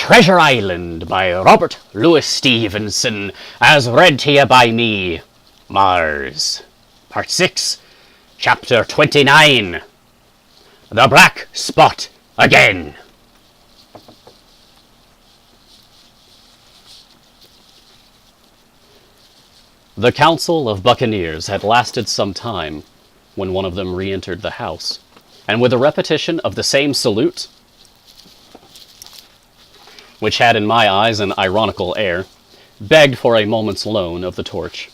Treasure Island by Robert Louis Stevenson, as read to you by me, Mars. Part 6, Chapter 29, The Black Spot Again. The council of buccaneers had lasted some time when one of them re-entered the house, and with a repetition of the same salute, which had in my eyes an ironical air, begged for a moment's loan of the torch.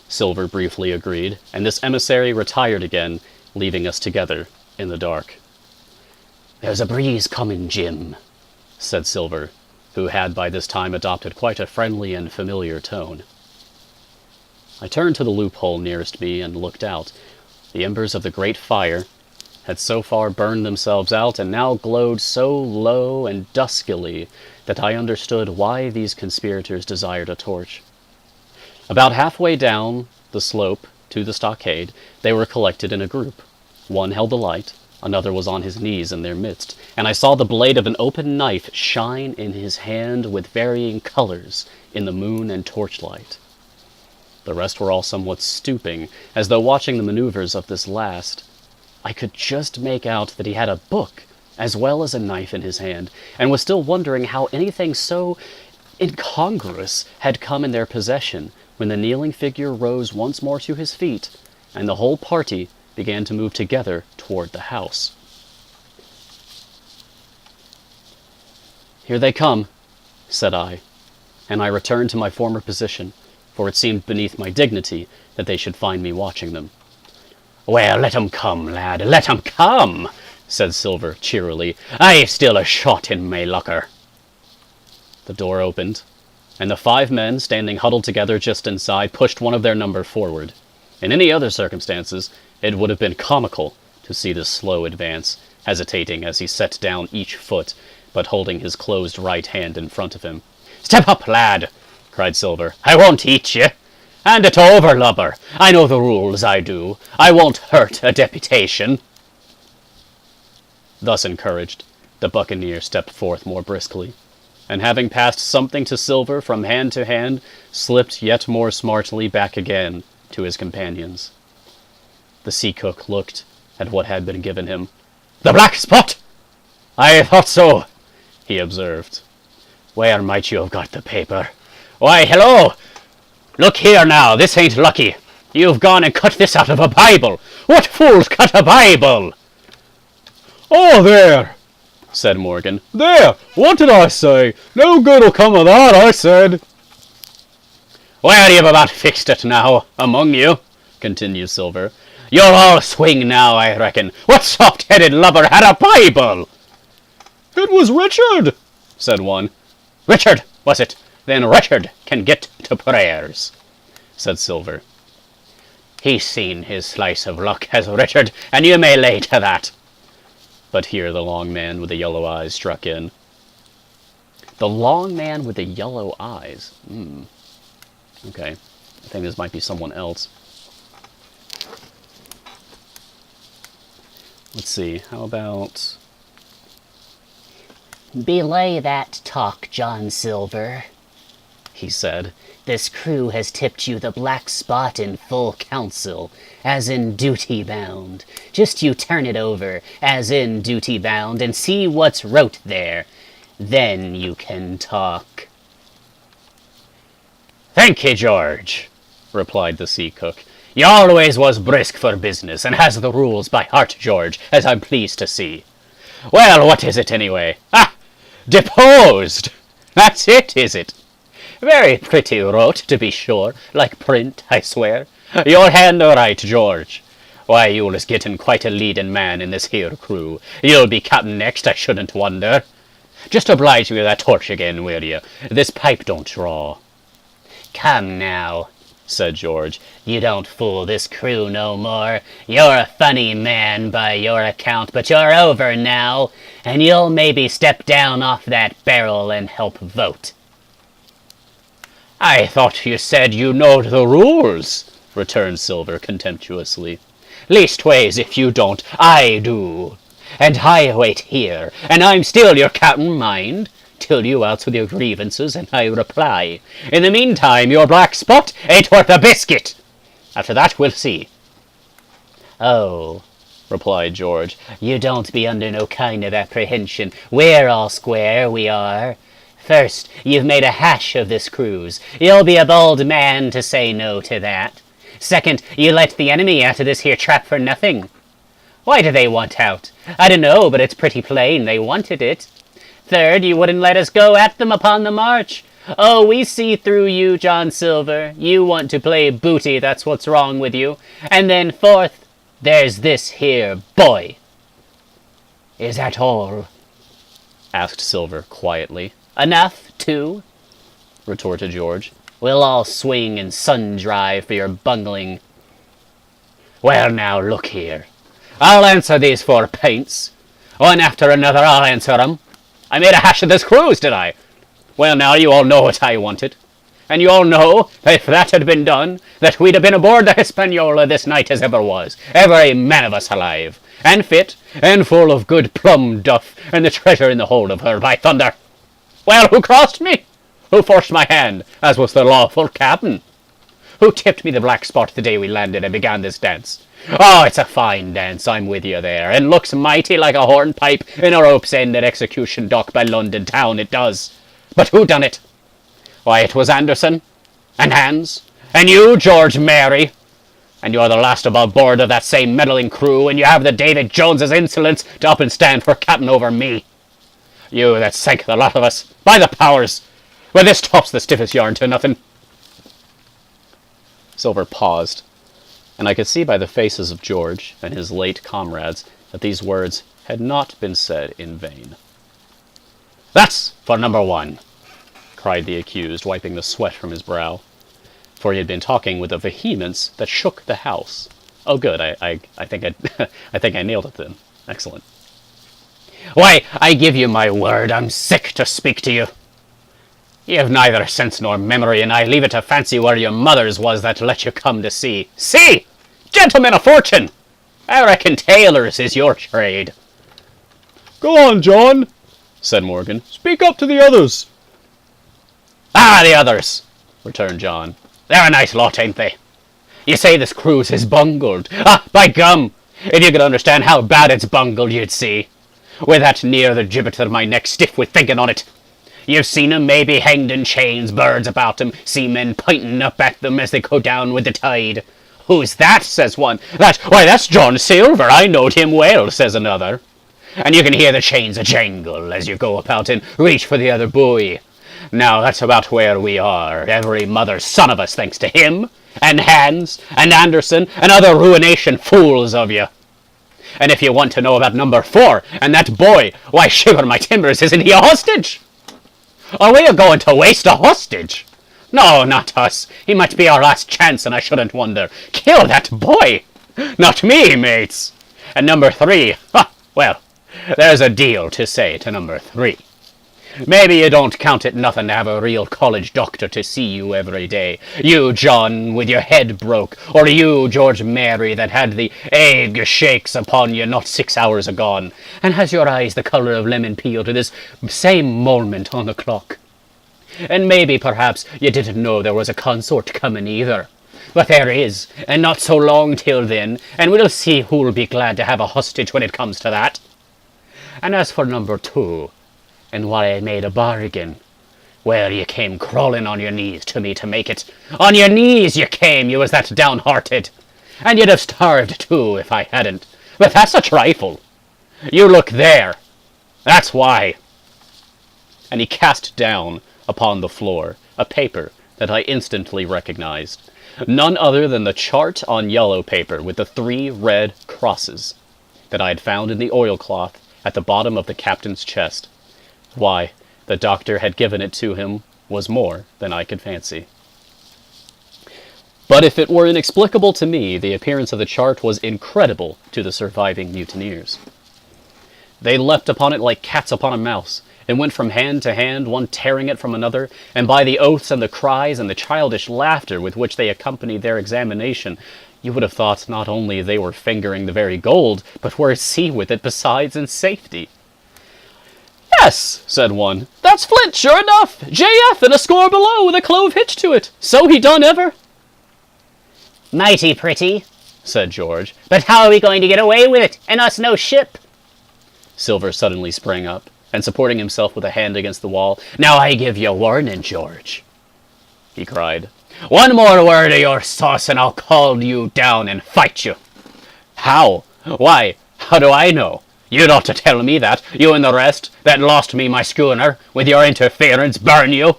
Silver briefly agreed, and this emissary retired again, leaving us together in the dark. "There's a breeze coming, Jim," said Silver, who had by this time adopted quite a friendly and familiar tone. I turned to the loophole nearest me and looked out. The embers of the great fire had so far burned themselves out and now glowed so low and duskily that I understood why these conspirators desired a torch. About halfway down the slope to the stockade, they were collected in a group. One held the light, another was on his knees in their midst, and I saw the blade of an open knife shine in his hand with varying colors in the moon and torchlight. The rest were all somewhat stooping, as though watching the maneuvers of this last. I could just make out that he had a book as well as a knife in his hand, and was still wondering how anything so incongruous had come in their possession when the kneeling figure rose once more to his feet, and the whole party began to move together toward the house. "Here they come," said I, and I returned to my former position, for it seemed beneath my dignity that they should find me watching them. "Well, let 'em come, lad, let 'em come," said Silver cheerily. "I've still a shot in my locker." The door opened, and the 5 men standing huddled together just inside pushed one of their number forward. In any other circumstances, it would have been comical to see this slow advance, hesitating as he set down each foot, but holding his closed right hand in front of him. "Step up, lad!" cried Silver. "I won't eat you. Hand it over, lubber. I know the rules, I do. I won't hurt a deputation." Thus encouraged, the buccaneer stepped forth more briskly, and having passed something to Silver from hand to hand, slipped yet more smartly back again to his companions. The sea cook looked at what had been given him. "The black spot! I thought so," he observed. "Where might you have got the paper? Why, hello! Look here now, this ain't lucky. You've gone and cut this out of a Bible. What fools cut a Bible?" "Oh, there," said Morgan. "There! What did I say? No good'll come of that, I said." "Well, you've about fixed it now, among you," continued Silver. "You'll all swing now, I reckon. What soft-headed lubber had a Bible?" "It was Richard," said one. "Richard, was it? Then Richard can get to prayers," said Silver. "He's seen his slice of luck, has Richard, and you may lay to that." But here the long man with the yellow eyes struck in. The long man with the yellow eyes? Okay, I think this might be someone else. Let's see, how about... "Belay that talk, John Silver," he said. "This crew has tipped you the black spot in full council, as in duty bound. Just you turn it over, as in duty bound, and see what's wrote there. Then you can talk." "Thank ye, George," replied the sea cook. "You always was brisk for business, and has the rules by heart, George, as I'm pleased to see. Well, what is it, anyway? Ah! Deposed! That's it, is it? Very pretty wrote, to be sure, like print, I swear. Your hand right, George. Why, you'll getting quite a leading man in this here crew. You'll be captain next, I shouldn't wonder. Just oblige me with that torch again, will you? This pipe don't draw." "Come now," said George. "You don't fool this crew no more. You're a funny man by your account, but you're over now, and you'll maybe step down off that barrel and help vote." "I thought you said you knowed the rules," returned Silver contemptuously. "Leastways, if you don't, I do. And I wait here, and I'm still your captain, mind. till you out with your grievances and I reply. In the meantime, your black spot ain't worth a biscuit. After that, we'll see. Oh, replied George, you don't be under no kind of apprehension. We're all square, we are. First, you've made a hash of this cruise. You'll be a bold man to say no to that. Second, you let the enemy out of this here trap for nothing. Why do they want out? I don't know, but it's pretty plain they wanted it. Third, you wouldn't let us go at them upon the march. Oh, we see through you, John Silver. You want to play booty, that's what's wrong with you. And then fourth, there's this here boy. Is that all? Asked Silver quietly. Enough, too? Retorted George. We'll all swing and sun-dry for your bungling. Well, now, look here. I'll answer these 4 paints. One after another, I'll answer 'em. I made a hash of this cruise, did I? Well, now, you all know what I wanted. And you all know that if that had been done, that we'd have been aboard the Hispaniola this night as ever was, every man of us alive, and fit, and full of good plum duff, and the treasure in the hold of her, by thunder. Well, who crossed me? Who forced my hand, as was the lawful captain? Who tipped me the black spot the day we landed and began this dance? Oh, it's a fine dance, I'm with you there, and looks mighty like a hornpipe in a rope's end at execution dock by London town, it does. But who done it? Why, it was Anderson, and Hans, and you, George Mary. And you're the last of board of that same meddling crew, and you have the David Jones's insolence to up and stand for captain over me. You that sank the lot of us, by the powers! Well, this tops the stiffest yarn to nothing. Silver paused, and I could see by the faces of George and his late comrades that these words had not been said in vain. That's for number 1, cried the accused, wiping the sweat from his brow, for he had been talking with a vehemence that shook the house. Oh, good, I think I think I nailed it then. Excellent. Why, I give you my word, I'm sick to speak to you. You have neither sense nor memory, and I leave it to fancy where your mother's was that let you come to sea. See! Gentlemen of fortune! I reckon tailors is your trade. Go on, John, said Morgan. Speak up to the others. Ah, the others, returned John. They're a nice lot, ain't they? You say this cruise is bungled. Ah, by gum! If you could understand how bad it's bungled, you'd see. With that near the gibbet of my neck stiff with thinking on it. You've seen 'em maybe hanged in chains, birds about 'em, seamen pointing up at them as they go down with the tide. Who's that? Says one. Why, that's John Silver. I knowed him well, says another. And you can hear the chains a jangle as you go about and reach for the other buoy. Now, that's about where we are, every mother's son of us, thanks to him, and Hans, and Anderson, and other ruination fools of you. And if you want to know about number 4, and that boy, why, shiver my timbers, isn't he a hostage? Are we going to waste a hostage? No, not us. He might be our last chance, and I shouldn't wonder. Kill that boy! Not me, mates! And number 3, well, there's a deal to say to number 3. Maybe you don't count it nothing to have a real college doctor to see you every day. You, John, with your head broke, or you, George Mary, that had the ague shakes upon you not 6 hours agone, and has your eyes the colour of lemon peel to this same moment on the clock. And maybe, perhaps, you didn't know there was a consort coming either. But there is, and not so long till then, and we'll see who'll be glad to have a hostage when it comes to that. And as for number 2, and why I made a bargain, well, you came crawling on your knees to me to make it. On your knees you came, you was that downhearted. And you'd have starved too if I hadn't. But that's a trifle. You look there. That's why. And he cast down upon the floor a paper that I instantly recognized. None other than the chart on yellow paper with the 3 red crosses that I had found in the oilcloth at the bottom of the captain's chest. Why, the doctor had given it to him was more than I could fancy. But if it were inexplicable to me, the appearance of the chart was incredible to the surviving mutineers. They leapt upon it like cats upon a mouse, and went from hand to hand, one tearing it from another, and by the oaths and the cries and the childish laughter with which they accompanied their examination, you would have thought not only they were fingering the very gold, but were at sea with it besides in safety. Yes, said one. That's Flint, sure enough. JF and a score below with a clove hitch to it. So he done ever. Mighty pretty, said George. But how are we going to get away with it, and us no ship? Silver suddenly sprang up, and supporting himself with a hand against the wall, Now I give you warning, George, he cried. One more word of your sauce and I'll call you down and fight you. How? Why, how do I know? You'd ought to tell me that, you and the rest, that lost me my schooner, with your interference, burn you.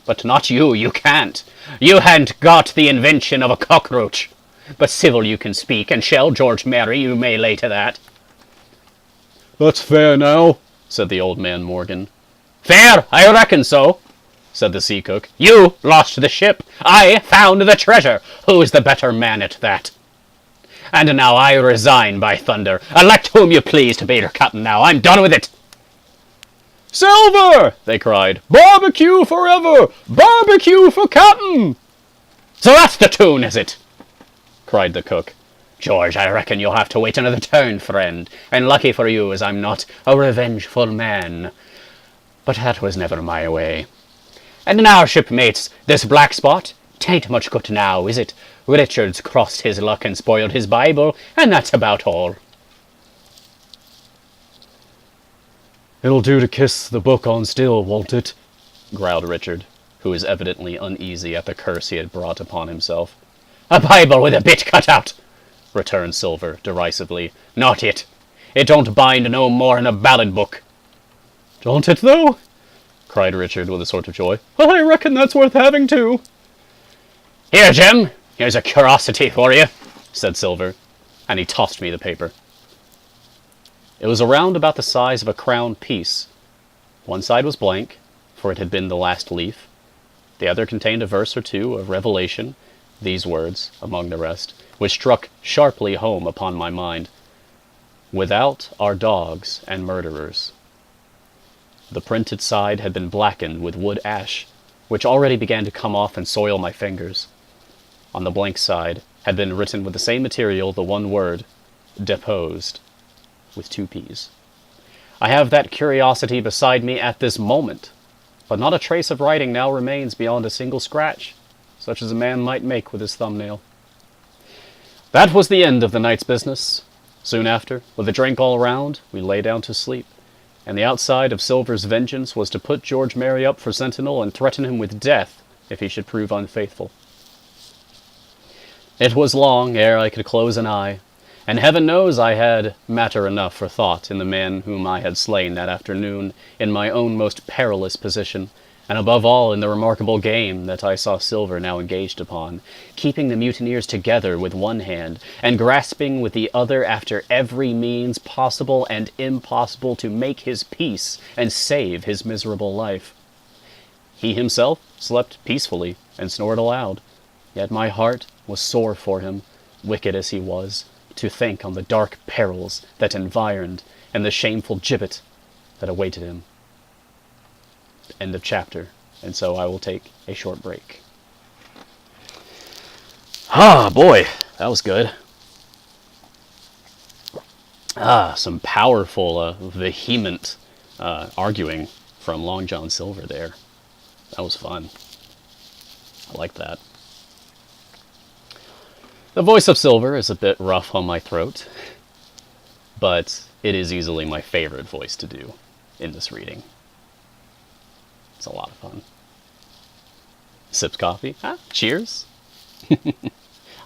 But not you, you can't. You hadn't got the invention of a cockroach. But civil you can speak, and shall George marry, you may lay to that. That's fair now, said the old man Morgan. Fair, I reckon so, said the sea cook. You lost the ship. I found the treasure. Who's the better man at that? And now I resign, by thunder. Elect whom you please to be your captain now. I'm done with it. Silver! They cried. Barbecue forever! Barbecue for captain! So that's the tune, is it? Cried the cook. George, I reckon you'll have to wait another turn, friend. And lucky for you, as I'm not a revengeful man. But that was never my way. And now, shipmates, this black spot, 'tain't much good now, is it? Richard's crossed his luck and spoiled his Bible, and that's about all. It'll do to kiss the book on still, won't it? Growled Richard, who was evidently uneasy at the curse he had brought upon himself. A Bible with a bit cut out, returned Silver derisively. Not it. It don't bind no more'n a ballad book. Don't it, though? Cried Richard with a sort of joy. Well, I reckon that's worth having, too. Here, Jim, here's a curiosity for you, said Silver, and he tossed me the paper. It was around about the size of a crown piece. One side was blank, for it had been the last leaf. The other contained a verse or two of Revelation, these words, among the rest, which struck sharply home upon my mind. Without are dogs and murderers. The printed side had been blackened with wood ash, which already began to come off and soil my fingers. On the blank side had been written with the same material the one word, deposed, with 2 P's. I have that curiosity beside me at this moment, but not a trace of writing now remains beyond a single scratch, such as a man might make with his thumbnail. That was the end of the night's business. Soon after, with a drink all round, we lay down to sleep, and the outside of Silver's vengeance was to put George Merry up for sentinel and threaten him with death if he should prove unfaithful. It was long ere I could close an eye, and heaven knows I had matter enough for thought in the man whom I had slain that afternoon in my own most perilous position, and above all in the remarkable game that I saw Silver now engaged upon, keeping the mutineers together with one hand, and grasping with the other after every means possible and impossible to make his peace and save his miserable life. He himself slept peacefully and snored aloud, yet my heart was sore for him, wicked as he was, to think on the dark perils that environed and the shameful gibbet that awaited him. End of chapter, and so I will take a short break. Ah, boy, that was good. Some powerful, vehement arguing from Long John Silver there. That was fun. I like that. The voice of Silver is a bit rough on my throat, but it is easily my favorite voice to do in this reading. It's a lot of fun. Sips coffee. Cheers.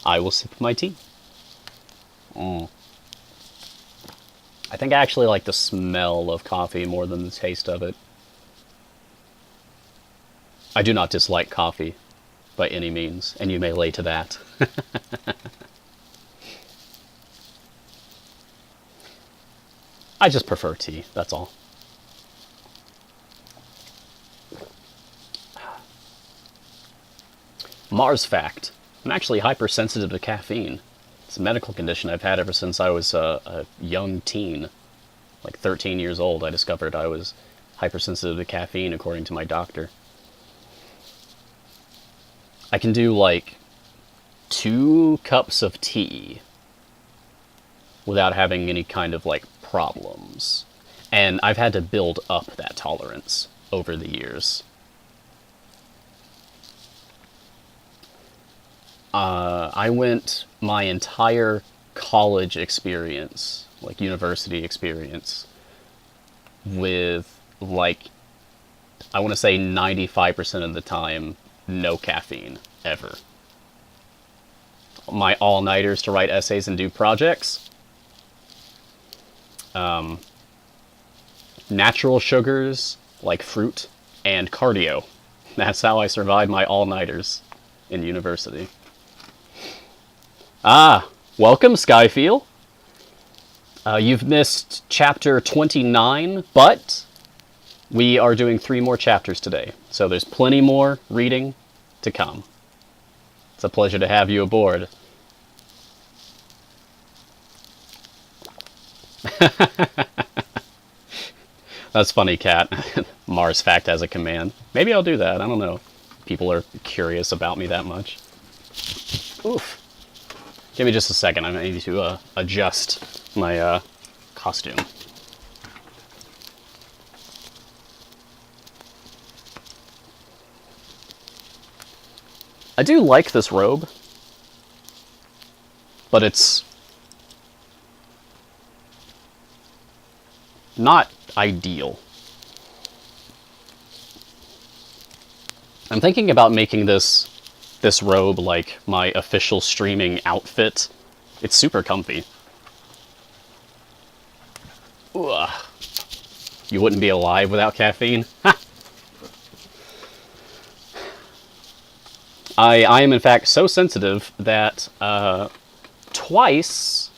I will sip my tea. I think I actually like the smell of coffee more than the taste of it. I do not dislike coffee by any means, and you may lay to that. I just prefer tea, that's all. Mars fact. I'm actually hypersensitive to caffeine. It's a medical condition I've had ever since I was a young teen. Like 13 years old, I discovered I was hypersensitive to caffeine, according to my doctor. I can do like 2 cups of tea without having any kind of like problems. And I've had to build up that tolerance over the years. I went my entire college experience, like university experience, with like, I want to say 95% of the time, no caffeine, ever. My all-nighters to write essays and do projects. Natural sugars, like fruit, and cardio. That's how I survived my all-nighters in university. Ah, welcome, Skyfield. You've missed chapter 29, but we are doing 3 more chapters today, so there's plenty more reading to come. It's a pleasure to have you aboard. That's funny, Cat. Mars Fact has a command. Maybe I'll do that. I don't know. People are curious about me that much. Oof. Give me just a second. I need to adjust my costume. I do like this robe, but it's not ideal. I'm thinking about making this robe like my official streaming outfit. It's super comfy. Ugh. You wouldn't be alive without caffeine? I am in fact so sensitive that twice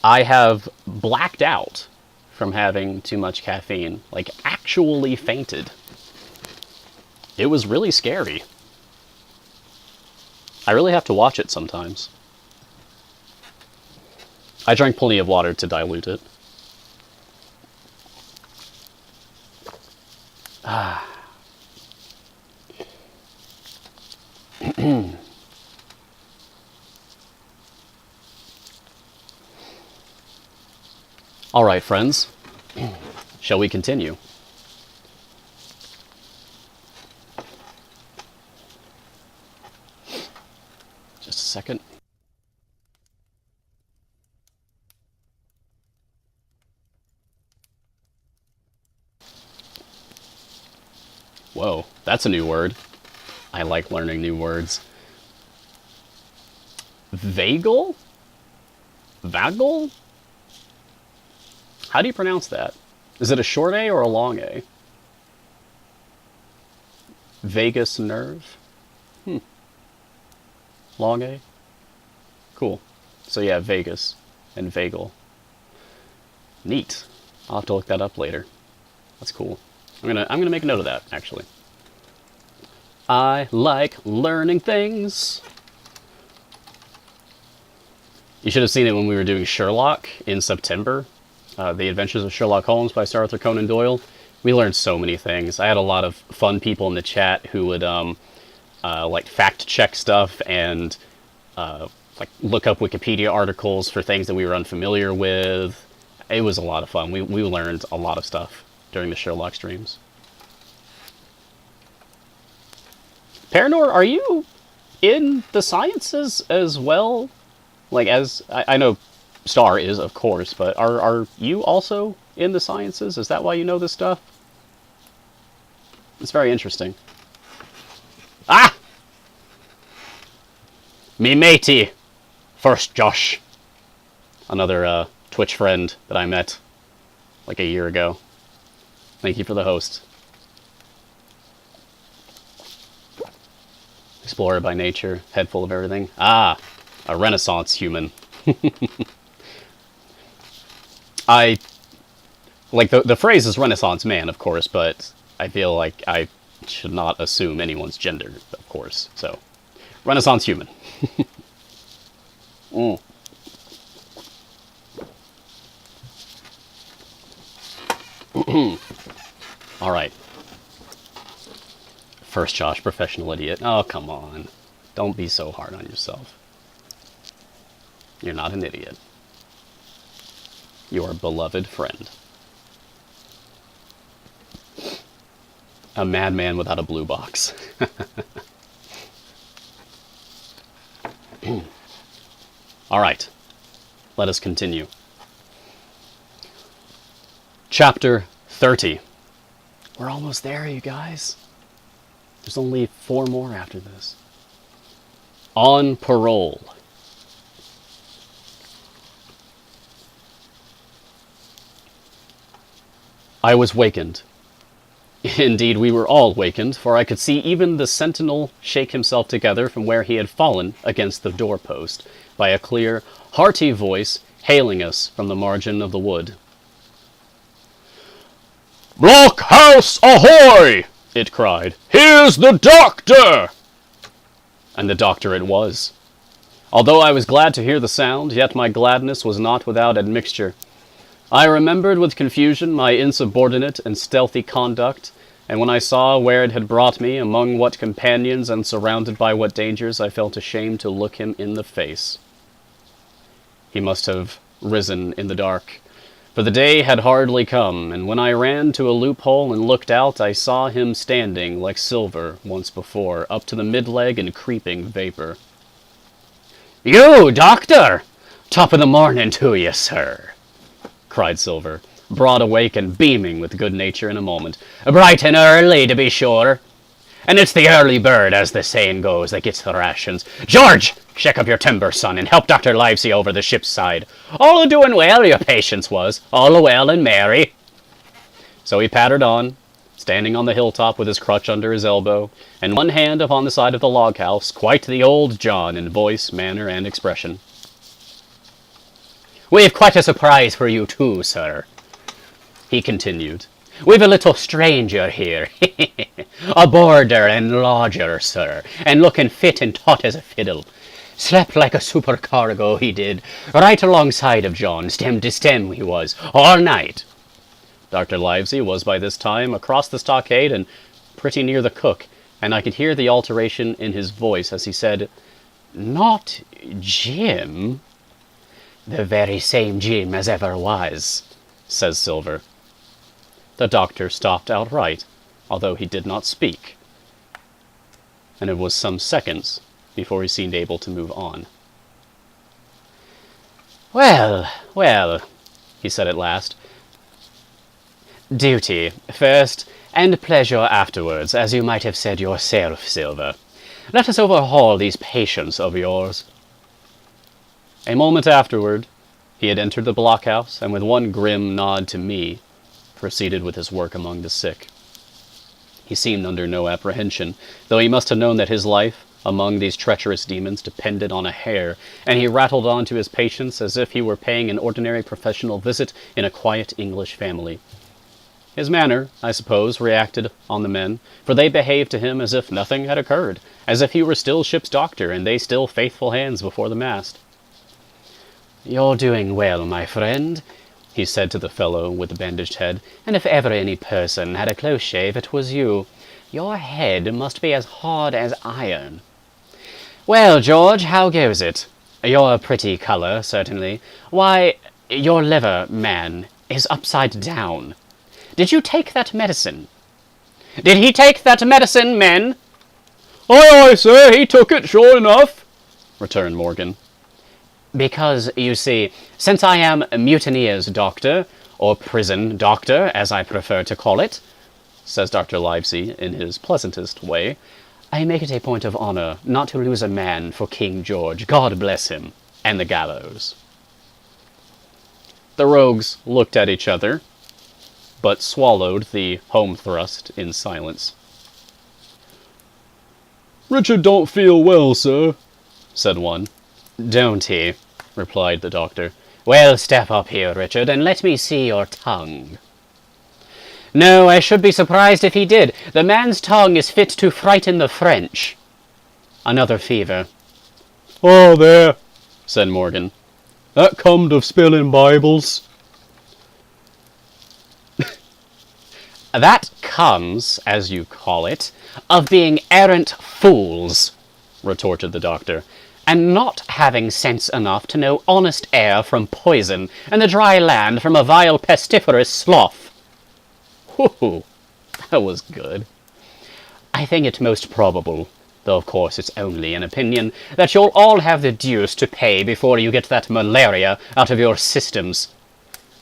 I have blacked out from having too much caffeine. Like, actually fainted. It was really scary. I really have to watch it sometimes. I drank plenty of water to dilute it. All right, friends. Shall we continue? Just a second. Whoa, that's a new word. I like learning new words. Vagal? Vagal? How do you pronounce that? Is it a short A or a long A? Vagus nerve? Long A? Cool. So yeah, Vegas and vagal. Neat. I'll have to look that up later. That's cool. I'm gonna make a note of that, actually. I like learning things. You should have seen it when we were doing Sherlock in September. The Adventures of Sherlock Holmes by Sir Arthur Conan Doyle. We learned so many things. I had a lot of fun people in the chat who would like fact check stuff and like look up Wikipedia articles for things that we were unfamiliar with. It was a lot of fun. We learned a lot of stuff during the Sherlock streams. Paranor, are you in the sciences as well? Like, as I know Star is, of course, but are you also in the sciences? Is that why you know this stuff? It's very interesting. Ah! Me matey! First Josh. Another Twitch friend that I met like a year ago. Thank you for the host. Explorer by nature, head full of everything. Ah! A Renaissance human. I like the phrase is Renaissance man, of course, but I feel like I should not assume anyone's gender, of course. So, Renaissance human. All right. First Josh, professional idiot. Oh, come on. Don't be so hard on yourself. You're not an idiot. your beloved friend. A madman without a blue box. All right, let us continue. Chapter 30. We're almost there, you guys. There's only 4 more after this. On parole. I was wakened. Indeed, we were all wakened, for I could see even the sentinel shake himself together from where he had fallen against the doorpost, by a clear, hearty voice hailing us from the margin of the wood. "Blockhouse ahoy!" it cried. "Here's the doctor!" And the doctor it was. Although I was glad to hear the sound, yet my gladness was not without admixture. I remembered with confusion my insubordinate and stealthy conduct, and when I saw where it had brought me, among what companions and surrounded by what dangers, I felt ashamed to look him in the face. He must have risen in the dark, for the day had hardly come, and when I ran to a loophole and looked out, I saw him standing like Silver once before, up to the mid-leg in creeping vapor. "You, doctor! Top of the morning to you, sir!" cried Silver, broad awake and beaming with good nature in a moment. "Bright and early, to be sure. And it's the early bird, as the saying goes, that gets the rations. George, check up your timber, son, and help Dr. Livesey over the ship's side. All a-doing well, your patience was. All a-well and merry." So he pattered on, standing on the hilltop with his crutch under his elbow, and one hand upon the side of the log-house, quite the old John in voice, manner, and expression. "We've quite a surprise for you too, sir," he continued. "We've a little stranger here, a boarder and lodger, sir, and looking fit and taut as a fiddle. Slept like a supercargo, he did, right alongside of John, stem to stem he was, all night." Dr. Livesey was by this time across the stockade and pretty near the cook, and I could hear the alteration in his voice as he said, "Not Jim?" "The very same Jim as ever was," says Silver. The doctor stopped outright, although he did not speak, and it was some seconds before he seemed able to move on. Well, well," he said at last. "Duty first, and pleasure afterwards, as you might have said yourself, Silver. Let us overhaul these patients of yours." A moment afterward, he had entered the blockhouse, and with one grim nod to me, proceeded with his work among the sick. He seemed under no apprehension, though he must have known that his life among these treacherous demons depended on a hair, and he rattled on to his patients as if he were paying an ordinary professional visit in a quiet English family. His manner, I suppose, reacted on the men, for they behaved to him as if nothing had occurred, as if he were still ship's doctor, and they still faithful hands before the mast. "You're doing well, my friend," he said to the fellow with the bandaged head, "and if ever any person had a close shave, it was you. Your head must be as hard as iron. Well, George, how goes it? You're a pretty colour, certainly. Why, your liver, man, is upside down. Did you take that medicine? Did he take that medicine, men?" "Aye, aye, sir, he took it, sure enough," returned Morgan. "Because, you see, since I am mutineer's doctor, or prison doctor, as I prefer to call it," says Dr. Livesey in his pleasantest way, "I make it a point of honour not to lose a man for King George, God bless him, and the gallows." The rogues looked at each other, but swallowed the home thrust in silence. "Richard don't feel well, sir," said one. "Don't he?" replied the doctor. "Well, step up here, Richard, and let me see your tongue." "No, I should be surprised if he did. The man's tongue is fit to frighten the French. Another fever." "Oh, there," said Morgan. "that comed of spilling Bibles." "That comes, as you call it, of being arrant fools," retorted the doctor. and not having sense enough to know honest air from poison, and the dry land from a vile pestiferous slough. Whoo, that was good. I think it most probable, though of course it's only an opinion, that you'll all have the deuce to pay before you get that malaria out of your systems.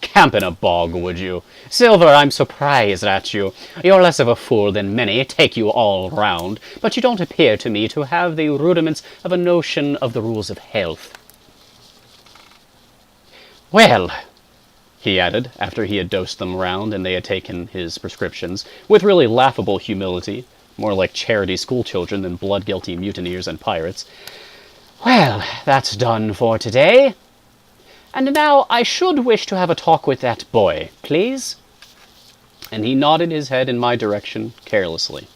Camp in a bog, would you? Silver, I'm surprised at you. You're less of a fool than many, take you all round, but you don't appear to me to have the rudiments of a notion of the rules of health. Well, he added, after he had dosed them round and they had taken his prescriptions, with really laughable humility, more like charity schoolchildren than blood-guilty mutineers and pirates. Well, that's done for today. And now I should wish to have a talk with that boy, please. And he nodded his head in my direction carelessly.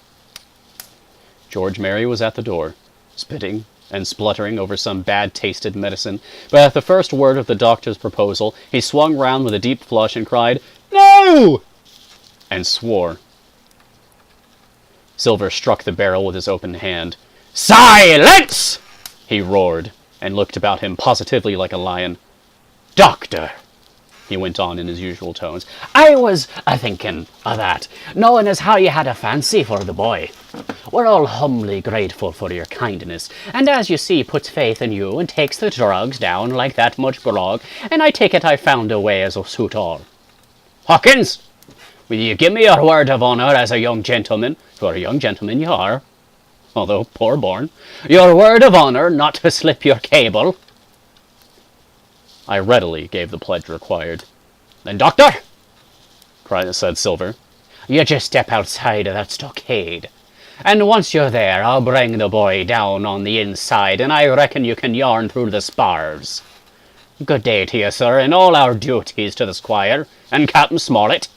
George Merry was at the door, spitting and spluttering over some bad-tasted medicine, but at the first word of the doctor's proposal, he swung round with a deep flush and cried, "No!" and swore. Silver struck the barrel with his open hand. "Silence!" he roared, and looked about him positively like a lion. "Doctor," he went on in his usual tones, "I was a-thinking o' that, knowing as how you had a fancy for the boy. We're all humbly grateful for your kindness, and as you see puts faith in you and takes the drugs down like that much grog, and I take it I found a way as'll suit all. Hawkins, will you give me your word of honour as a young gentleman, for a young gentleman you are, although poor born, your word of honour not to slip your cable?" I readily gave the pledge required. "Then, Doctor," said Silver, "you just step outside of that stockade, and once you're there I'll bring the boy down on the inside, and I reckon you can yarn through the spars. Good day to you, sir, and all our duties to the squire, and Captain Smollett."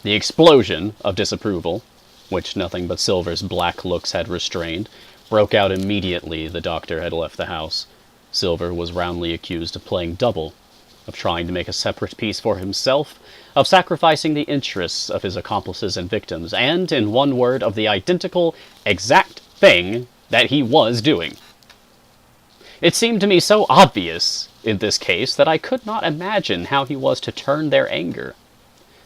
The explosion of disapproval, which nothing but Silver's black looks had restrained, broke out immediately the doctor had left the house. Silver was roundly accused of playing double, of trying to make a separate peace for himself, of sacrificing the interests of his accomplices and victims, and, in one word, of the identical, exact thing that he was doing. It seemed to me so obvious in this case that I could not imagine how he was to turn their anger.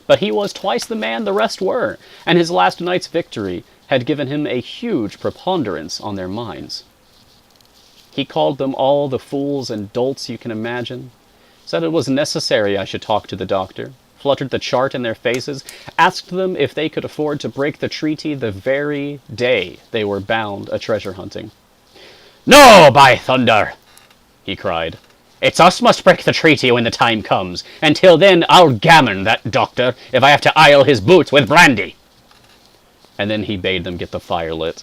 But he was twice the man the rest were, and his last night's victory had given him a huge preponderance on their minds. He called them all the fools and dolts you can imagine, said it was necessary I should talk to the doctor, fluttered the chart in their faces, asked them if they could afford to break the treaty the very day they were bound a treasure hunting. "No, by thunder!" he cried. "It's us must break the treaty when the time comes, and till then I'll gammon that doctor if I have to ile his boots with brandy." And then he bade them get the fire lit,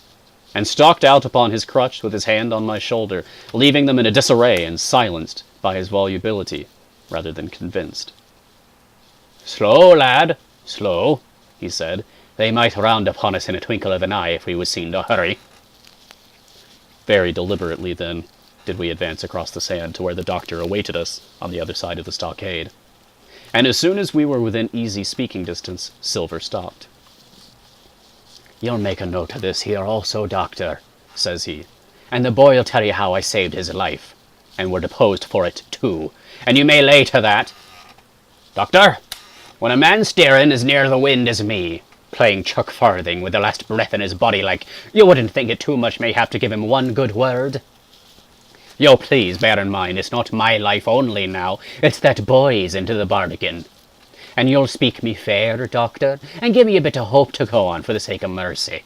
and stalked out upon his crutch with his hand on my shoulder, leaving them in a disarray and silenced by his volubility rather than convinced. "Slow, lad, slow," he said. "They might round upon us in a twinkle of an eye if we was seen to hurry." Very deliberately, then, did we advance across the sand to where the doctor awaited us on the other side of the stockade. And as soon as we were within easy speaking distance, Silver stopped. "You'll make a note of this here also, Doctor," says he, "and the boy'll tell you how I saved his life, and were deposed for it too, and you may lay to that. Doctor, when a man steering as near the wind as me, playing chuck farthing with the last breath in his body like, you wouldn't think it too much mayhap to give him one good word? Yo, please bear in mind, it's not my life only now, it's that boy's into the bargain. And you'll speak me fair, Doctor, and give me a bit of hope to go on for the sake of mercy."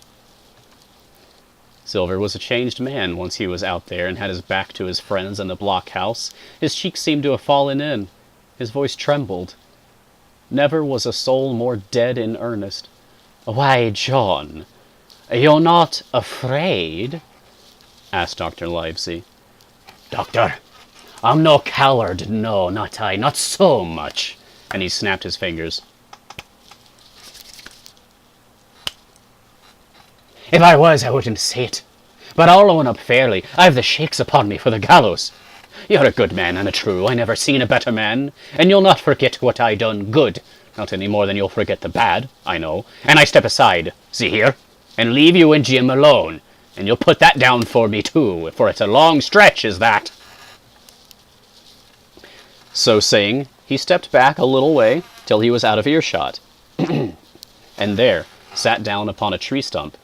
Silver was a changed man once he was out there and had his back to his friends in the blockhouse. His cheeks seemed to have fallen in. His voice trembled. Never was a soul more dead in earnest. "Why, John, you're not afraid?" asked Dr. Livesey. "Doctor, I'm no coward, no, not I, not so much." And he snapped his fingers. "If I was, I wouldn't say it. But I'll own up fairly, I've the shakes upon me for the gallows. You're a good man and a true, I never seen a better man, and you'll not forget what I done good, not any more than you'll forget the bad, I know, and I step aside, see here, and leave you and Jim alone, And you'll put that down for me, too, for it's a long stretch, is that. So saying, he stepped back a little way till he was out of earshot, and there sat down upon a tree stump,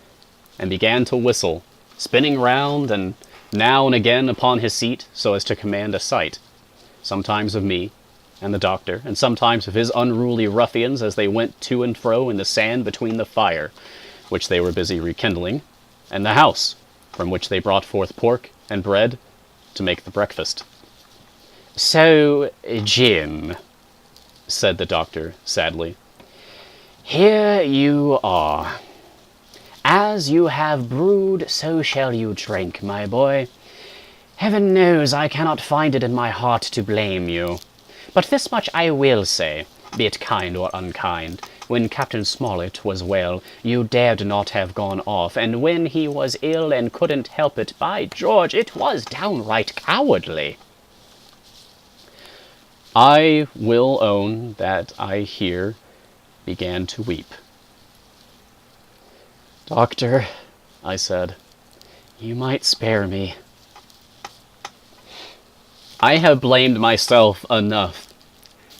and began to whistle, spinning round and now and again upon his seat so as to command a sight, sometimes of me and the doctor, and sometimes of his unruly ruffians as they went to and fro in the sand between the fire, which they were busy rekindling, and the house, from which they brought forth pork and bread to make the breakfast. "So, Jim," said the doctor sadly, "here you are. As you have brewed, so shall you drink, my boy. Heaven knows I cannot find it in my heart to blame you. But this much I will say, be it kind or unkind. When Captain Smollett was well, you dared not have gone off, and when he was ill and couldn't help it, by George, it was downright cowardly." I will own that I here began to weep. "Doctor," I said, "you might spare me. I have blamed myself enough.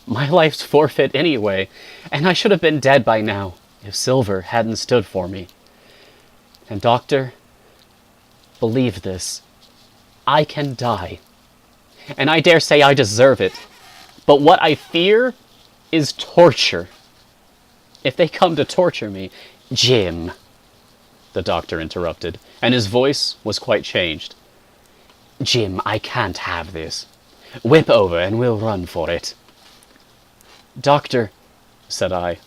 My life's forfeit anyway, and I should have been dead by now if Silver hadn't stood for me. And doctor, believe this, I can die, and I dare say I deserve it, but what I fear is torture. If they come to torture me—" "Jim," the doctor interrupted, and his voice was quite changed. "Jim, I can't have this. Whip over and we'll run for it." "Doctor," said I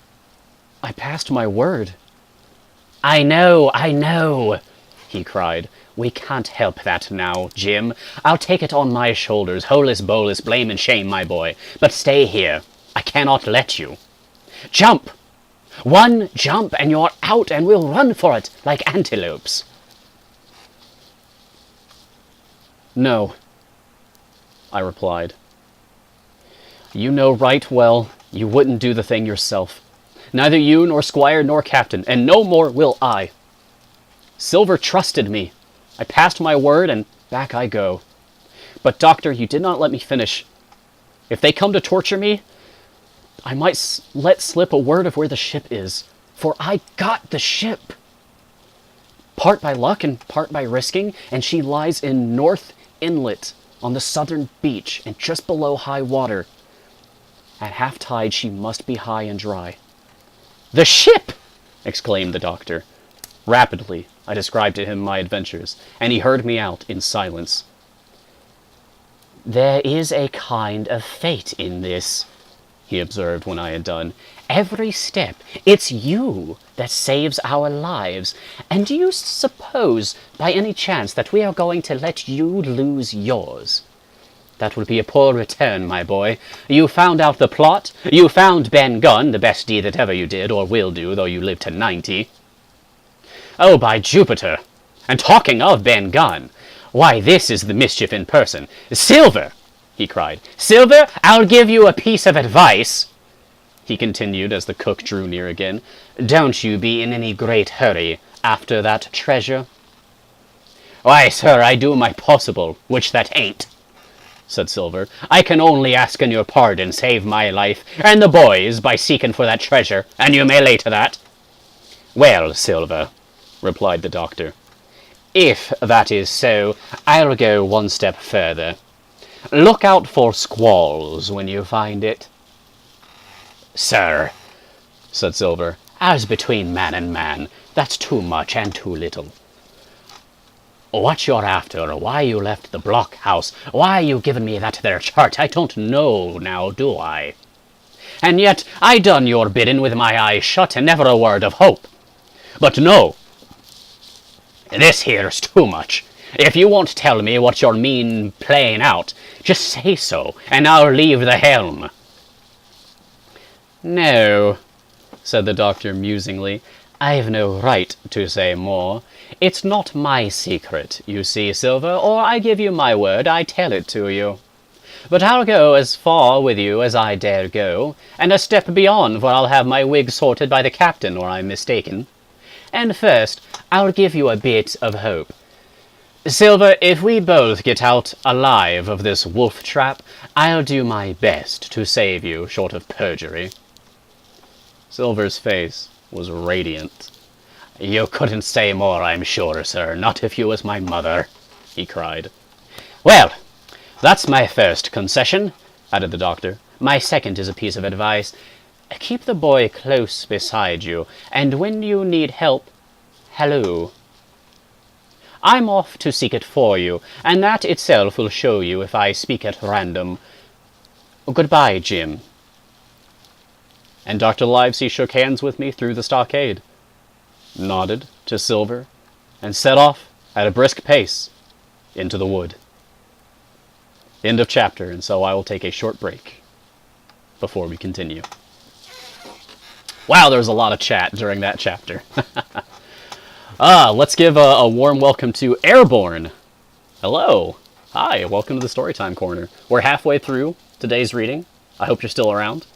passed my word." I know, he cried. "We can't help that now, Jim. I'll take it on my shoulders, holus bolus, blame and shame, my boy. But stay here. I cannot let you. Jump! One jump and you're out, and we'll run for it like antelopes." "No," I replied. "You know right well you wouldn't do the thing yourself. Neither you nor Squire nor Captain, and no more will I. Silver trusted me. I passed my word, and back I go. But, Doctor, you did not let me finish. If they come to torture me, I might let slip a word of where the ship is, for I got the ship. Part by luck and part by risking, and she lies in North Inlet on the southern beach and just below high water. At half tide she must be high and dry." "The ship!" exclaimed the doctor. Rapidly, I described to him my adventures, and he heard me out in silence. "There is a kind of fate in this," he observed when I had done. "Every step, it's you that saves our lives. And do you suppose, by any chance, that we are going to let you lose yours? That would be a poor return, my boy. You found out the plot. You found Ben Gunn, the best deed that ever you did, or will do, though you live to 90. Oh, by Jupiter! And talking of Ben Gunn, why, this is the mischief in person. Silver!" he cried. "Silver, I'll give you a piece of advice," he continued as the cook drew near again. "Don't you be in any great hurry after that treasure." "Why, sir, I do my possible, which that ain't," said Silver. "I can only ask in your pardon, save my life, and the boys, by seeking for that treasure, and you may lay to that." "Well, Silver," replied the doctor, "if that is so, I'll go one step further. Look out for squalls when you find it." "Sir," said Silver, "as between man and man, that's too much and too little. What you're after, why you left the blockhouse, why you given me that there chart, I don't know now, do I? And yet I done your bidding with my eyes shut, and never a word of hope. But no, this here's too much. If you won't tell me what you mean playing out, just say so, and I'll leave the helm." "No," said the doctor musingly, "I've no right to say more. It's not my secret, you see, Silver, or I give you my word, I tell it to you. But I'll go as far with you as I dare go, and a step beyond, for I'll have my wig sorted by the captain, or I'm mistaken. And first, I'll give you a bit of hope. Silver, if we both get out alive of this wolf trap, I'll do my best to save you, short of perjury. Silver's face was radiant. You couldn't say more, I'm sure, sir, not if you was my mother, he cried. Well, that's my first concession, added the doctor. My second is a piece of advice. Keep the boy close beside you, and when you need help, halloo. I'm off to seek it for you, and that itself will show you if I speak at random. Goodbye, Jim. And Dr. Livesey shook hands with me through the stockade, nodded to Silver, and set off at a brisk pace into the wood. End of chapter, and so I will take a short break before we continue. Wow, there was a lot of chat during that chapter. Let's give a warm welcome to Airborne. Hello. Hi, welcome to the Storytime Corner. We're halfway through today's reading. I hope you're still around.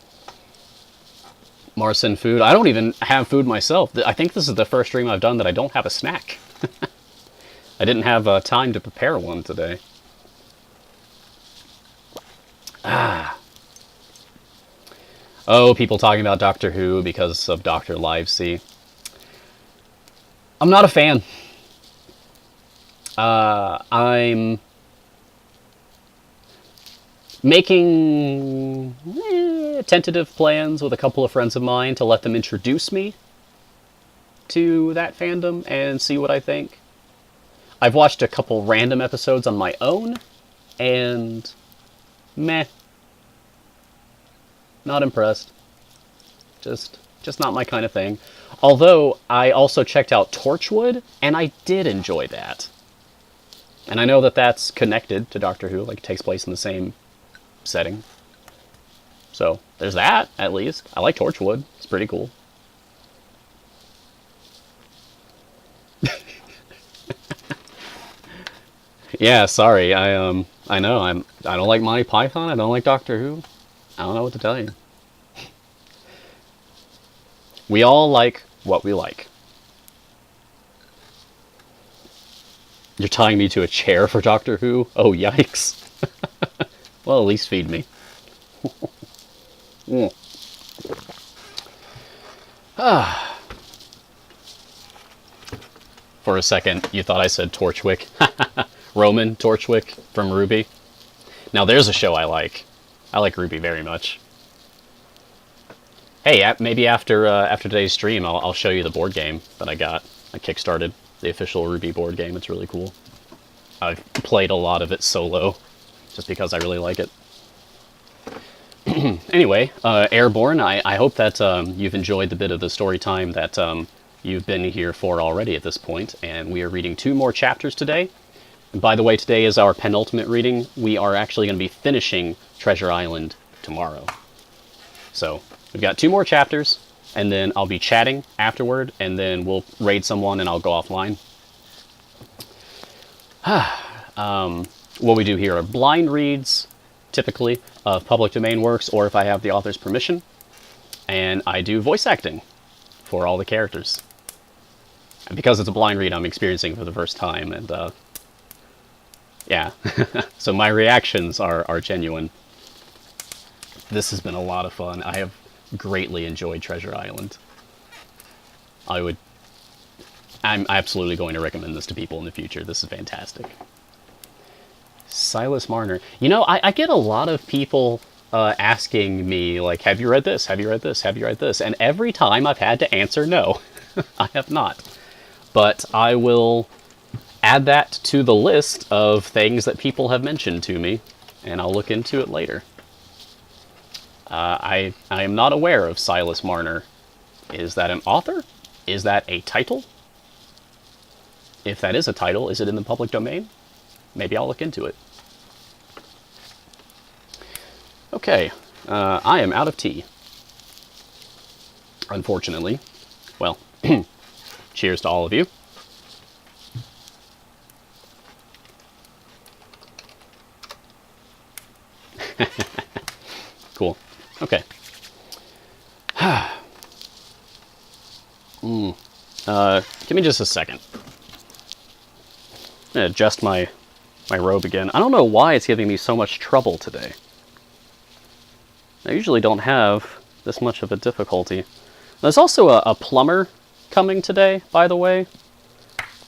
Marcin food. I don't even have food myself. I think this is the first stream I've done that I don't have a snack. I didn't have time to prepare one today. Oh, people talking about Doctor Who because of Dr. Livesey. I'm not a fan. I'm making tentative plans with a couple of friends of mine to let them introduce me to that fandom and see what I think. I've watched a couple random episodes on my own, and meh. Not impressed. Just not my kind of thing. Although, I also checked out Torchwood, and I did enjoy that. And I know that that's connected to Doctor Who, like it takes place in the same setting. So, there's that, at least. I like Torchwood. It's pretty cool. Yeah, sorry. I know. I don't like Monty Python. I don't like Doctor Who. I don't know what to tell you. We all like what we like. You're tying me to a chair for Doctor Who? Oh, yikes. Well, at least feed me. For a second, you thought I said Torchwick. Roman Torchwick from Ruby. Now, there's a show I like. I like Ruby very much. Hey, maybe after today's stream, I'll show you the board game that I got. I kickstarted the official Ruby board game. It's really cool. I've played a lot of it solo, just because I really like it. Anyway, Airborne, I hope that you've enjoyed the bit of the story time that you've been here for already at this point, and we are reading 2 more chapters today. And by the way, today is our penultimate reading. We are actually going to be finishing Treasure Island tomorrow. So, we've got 2 more chapters, and then I'll be chatting afterward, and then we'll raid someone and I'll go offline. What we do here are blind reads, typically, of public domain works, or if I have the author's permission. And I do voice acting for all the characters. And because it's a blind read, I'm experiencing it for the first time, and yeah. So my reactions are genuine. This has been a lot of fun. I have greatly enjoyed Treasure Island. I'm absolutely going to recommend this to people in the future. This is fantastic. Silas Marner. You know, I get a lot of people asking me, like, have you read this? Have you read this? Have you read this? And every time I've had to answer no. I have not. But I will add that to the list of things that people have mentioned to me, and I'll look into it later. I am not aware of Silas Marner. Is that an author? Is that a title? If that is a title, is it in the public domain? Maybe I'll look into it. Okay, I am out of tea. Unfortunately. Well, cheers to all of you. Cool. Okay. Give me just a second. I'm gonna adjust my robe again. I don't know why it's giving me so much trouble today. I usually don't have this much of a difficulty. There's also a plumber coming today, by the way.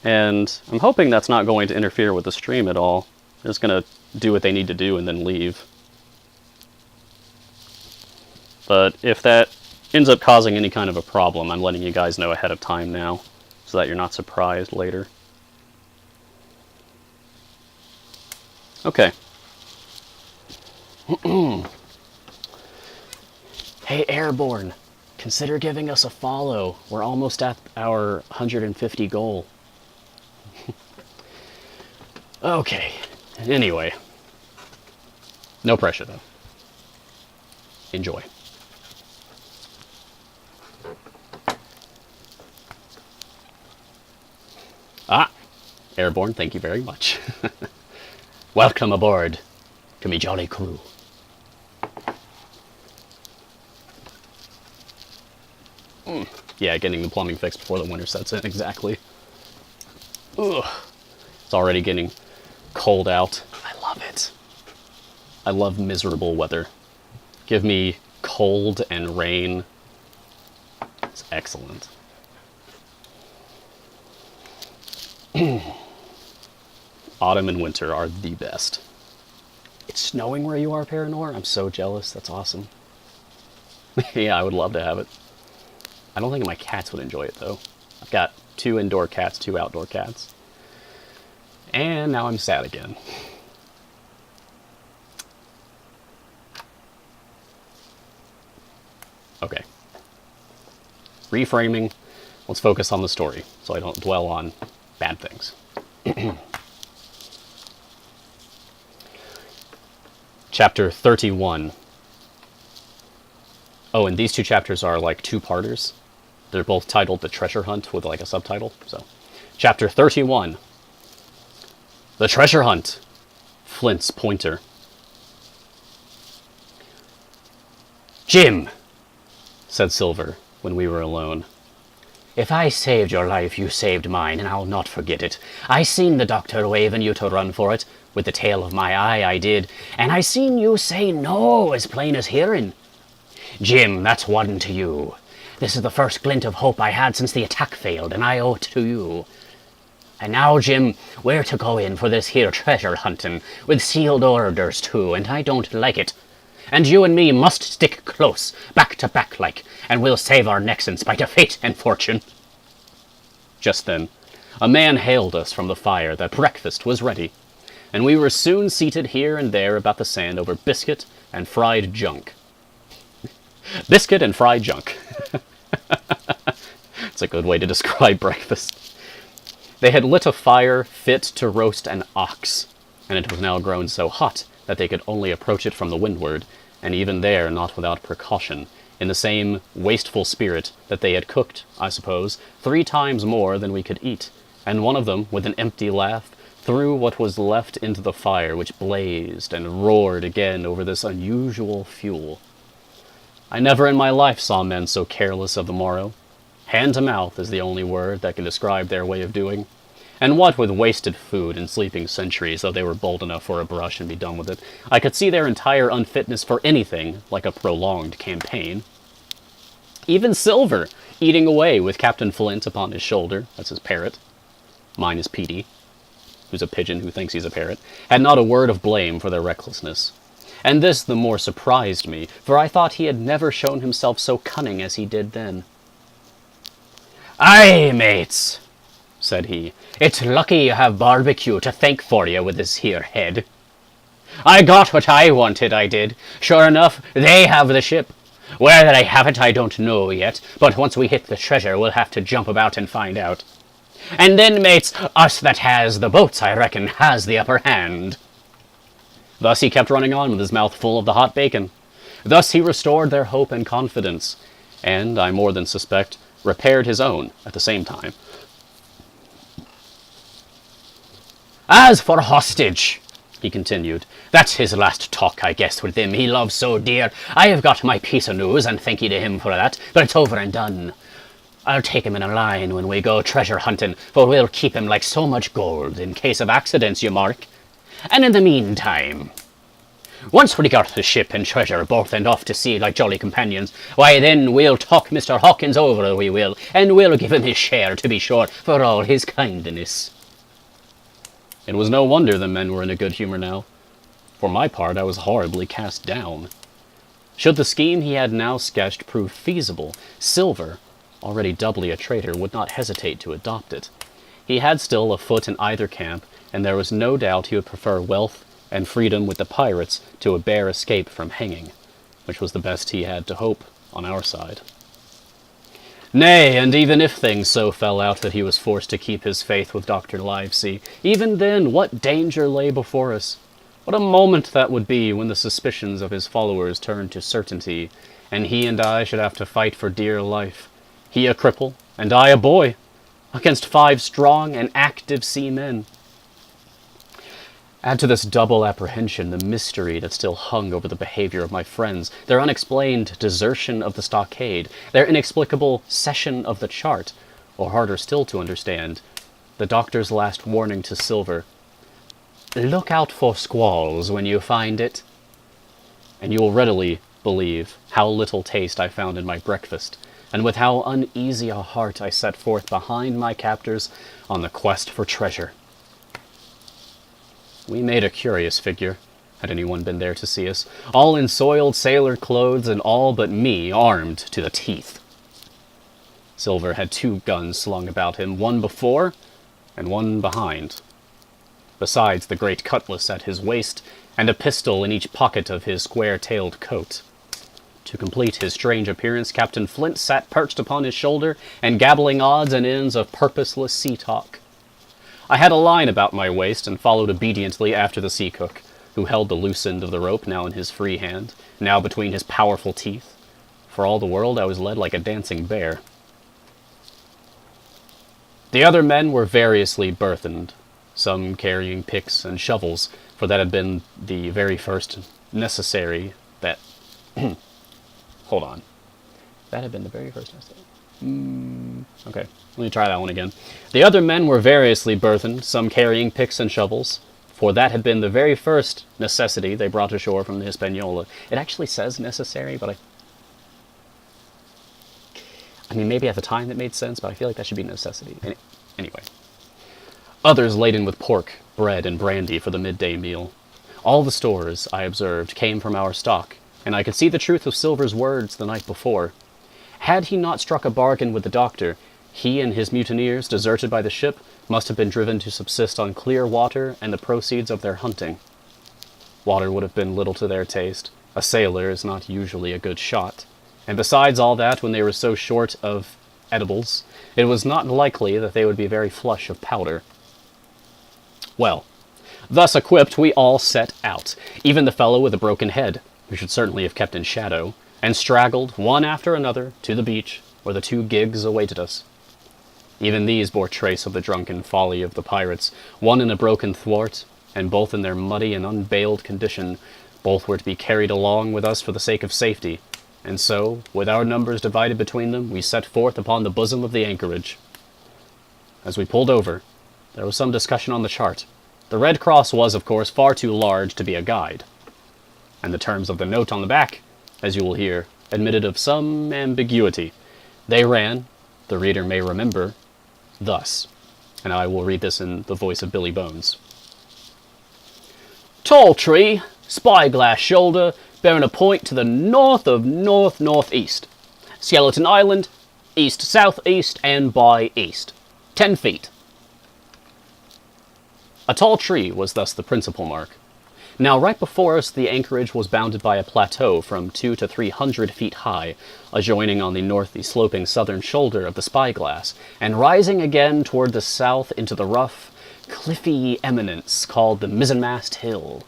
And I'm hoping that's not going to interfere with the stream at all. They're just going to do what they need to do and then leave. But if that ends up causing any kind of a problem, I'm letting you guys know ahead of time now, so that you're not surprised later. Okay. Hey, Airborne, consider giving us a follow. We're almost at our 150 goal. Okay, anyway. No pressure, though. Enjoy. Ah, Airborne, thank you very much. Welcome aboard to me jolly crew. Yeah, getting the plumbing fixed before the winter sets in, exactly. Ugh. It's already getting cold out. I love it. I love miserable weather. Give me cold and rain. It's excellent. Autumn and winter are the best. It's snowing where you are, Paranor? I'm so jealous. That's awesome. Yeah, I would love to have it. I don't think my cats would enjoy it, though. I've got 2 indoor cats, 2 outdoor cats. And now I'm sad again. Okay. Reframing. Let's focus on the story, so I don't dwell on bad things. Chapter 31. Oh, and these 2 chapters are like 2-parters. They're both titled The Treasure Hunt with like a subtitle. So, Chapter 31. The Treasure Hunt. Flint's pointer. Jim, said Silver when we were alone. If I saved your life, you saved mine, and I'll not forget it. I seen the doctor waving you to run for it. With the tail of my eye, I did. And I seen you say no as plain as hearing. Jim, that's one to you. This is the first glint of hope I had since the attack failed, and I owe it to you. And now, Jim, we're to go in for this here treasure hunting, with sealed orders too, and I don't like it. And you and me must stick close, back to back like, and we'll save our necks in spite of fate and fortune. Just then, a man hailed us from the fire that breakfast was ready, and we were soon seated here and there about the sand over biscuit and fried junk. Biscuit and fried junk. It's a good way to describe breakfast. They had lit a fire fit to roast an ox, and it was now grown so hot that they could only approach it from the windward, and even there not without precaution, in the same wasteful spirit that they had cooked, I suppose, 3 times more than we could eat, and one of them, with an empty laugh, threw what was left into the fire, which blazed and roared again over this unusual fuel. I never in my life saw men so careless of the morrow. Hand to mouth is the only word that can describe their way of doing. And what with wasted food and sleeping sentries, though they were bold enough for a brush and be done with it, I could see their entire unfitness for anything like a prolonged campaign. Even Silver, eating away with Captain Flint upon his shoulder, that's his parrot, mine is Petey, who's a pigeon who thinks he's a parrot, had not a word of blame for their recklessness. And this the more surprised me, for I thought he had never shown himself so cunning as he did then. "Aye, mates," said he, "it's lucky you have barbecue to thank for you with this here head. I got what I wanted, I did. Sure enough, they have the ship. Where they have it I don't know yet, but once we hit the treasure we'll have to jump about and find out. And then, mates, us that has the boats, I reckon, has the upper hand." Thus he kept running on with his mouth full of the hot bacon. Thus he restored their hope and confidence, and, I more than suspect, repaired his own at the same time. "As for hostage," he continued, "that's his last talk, I guess, with him he loves so dear. I have got my piece of news, and thank ye to him for that, but it's over and done. I'll take him in a line when we go treasure hunting, for we'll keep him like so much gold in case of accidents, you mark. And in the meantime, once we got the ship and treasure both and off to sea like jolly companions, why then we'll talk Mr. Hawkins over, we will, and we'll give him his share, to be sure, for all his kindness. It was no wonder the men were in a good humor now. For my part, I was horribly cast down. Should the scheme he had now sketched prove feasible, Silver, already doubly a traitor, would not hesitate to adopt it. He had still a foot in either camp, and there was no doubt he would prefer wealth and freedom with the pirates to a bare escape from hanging, which was the best he had to hope on our side. Nay, and even if things so fell out that he was forced to keep his faith with Dr. Livesey, even then what danger lay before us? What a moment that would be when the suspicions of his followers turned to certainty, and he and I should have to fight for dear life. He a cripple, and I a boy, against 5 strong and active seamen. Add to this double apprehension the mystery that still hung over the behavior of my friends, their unexplained desertion of the stockade, their inexplicable cession of the chart, or harder still to understand, the doctor's last warning to Silver, "Look out for squalls when you find it." And you will readily believe how little taste I found in my breakfast, and with how uneasy a heart I set forth behind my captors on the quest for treasure. We made a curious figure, had anyone been there to see us, all in soiled sailor clothes and all but me armed to the teeth. Silver had 2 guns slung about him, one before and one behind, besides the great cutlass at his waist and a pistol in each pocket of his square-tailed coat. To complete his strange appearance, Captain Flint sat perched upon his shoulder and gabbling odds and ends of purposeless sea talk. I had a line about my waist and followed obediently after the sea cook, who held the loose end of the rope now in his free hand, now between his powerful teeth. For all the world, I was led like a dancing bear. The other men were variously burthened, some carrying picks and shovels, for that had been the very first necessary that... Hold on. That had been the very first necessary. Okay, let me try that one again. The other men were variously burthened, some carrying picks and shovels, for that had been the very first necessity they brought ashore from the Hispaniola. It actually says necessary, but I mean, maybe at the time that made sense, but I feel like that should be necessity. Anyway. Others laden with pork, bread, and brandy for the midday meal. All the stores, I observed, came from our stock, and I could see the truth of Silver's words the night before. Had he not struck a bargain with the doctor, he and his mutineers, deserted by the ship, must have been driven to subsist on clear water and the proceeds of their hunting. Water would have been little to their taste. A sailor is not usually a good shot. And besides all that, when they were so short of edibles, it was not likely that they would be very flush of powder. Well, thus equipped, we all set out, even the fellow with a broken head, who should certainly have kept in shadow, and straggled, one after another, to the beach, where the 2 gigs awaited us. Even these bore trace of the drunken folly of the pirates, one in a broken thwart, and both in their muddy and unbaled condition. Both were to be carried along with us for the sake of safety, and so, with our numbers divided between them, we set forth upon the bosom of the anchorage. As we pulled over, there was some discussion on the chart. The Red Cross was, of course, far too large to be a guide, and the terms of the note on the back, as you will hear, admitted of some ambiguity. They ran, the reader may remember, thus, and I will read this in the voice of Billy Bones. Tall tree, spyglass shoulder, bearing a point to the north of north-northeast. Skeleton Island, east-southeast and by east. 10 feet. A tall tree was thus the principal mark. Now, right before us, the anchorage was bounded by a plateau from 200 to 300 feet high, adjoining on the sloping southern shoulder of the spyglass, and rising again toward the south into the rough, cliffy eminence called the Mizzenmast Hill.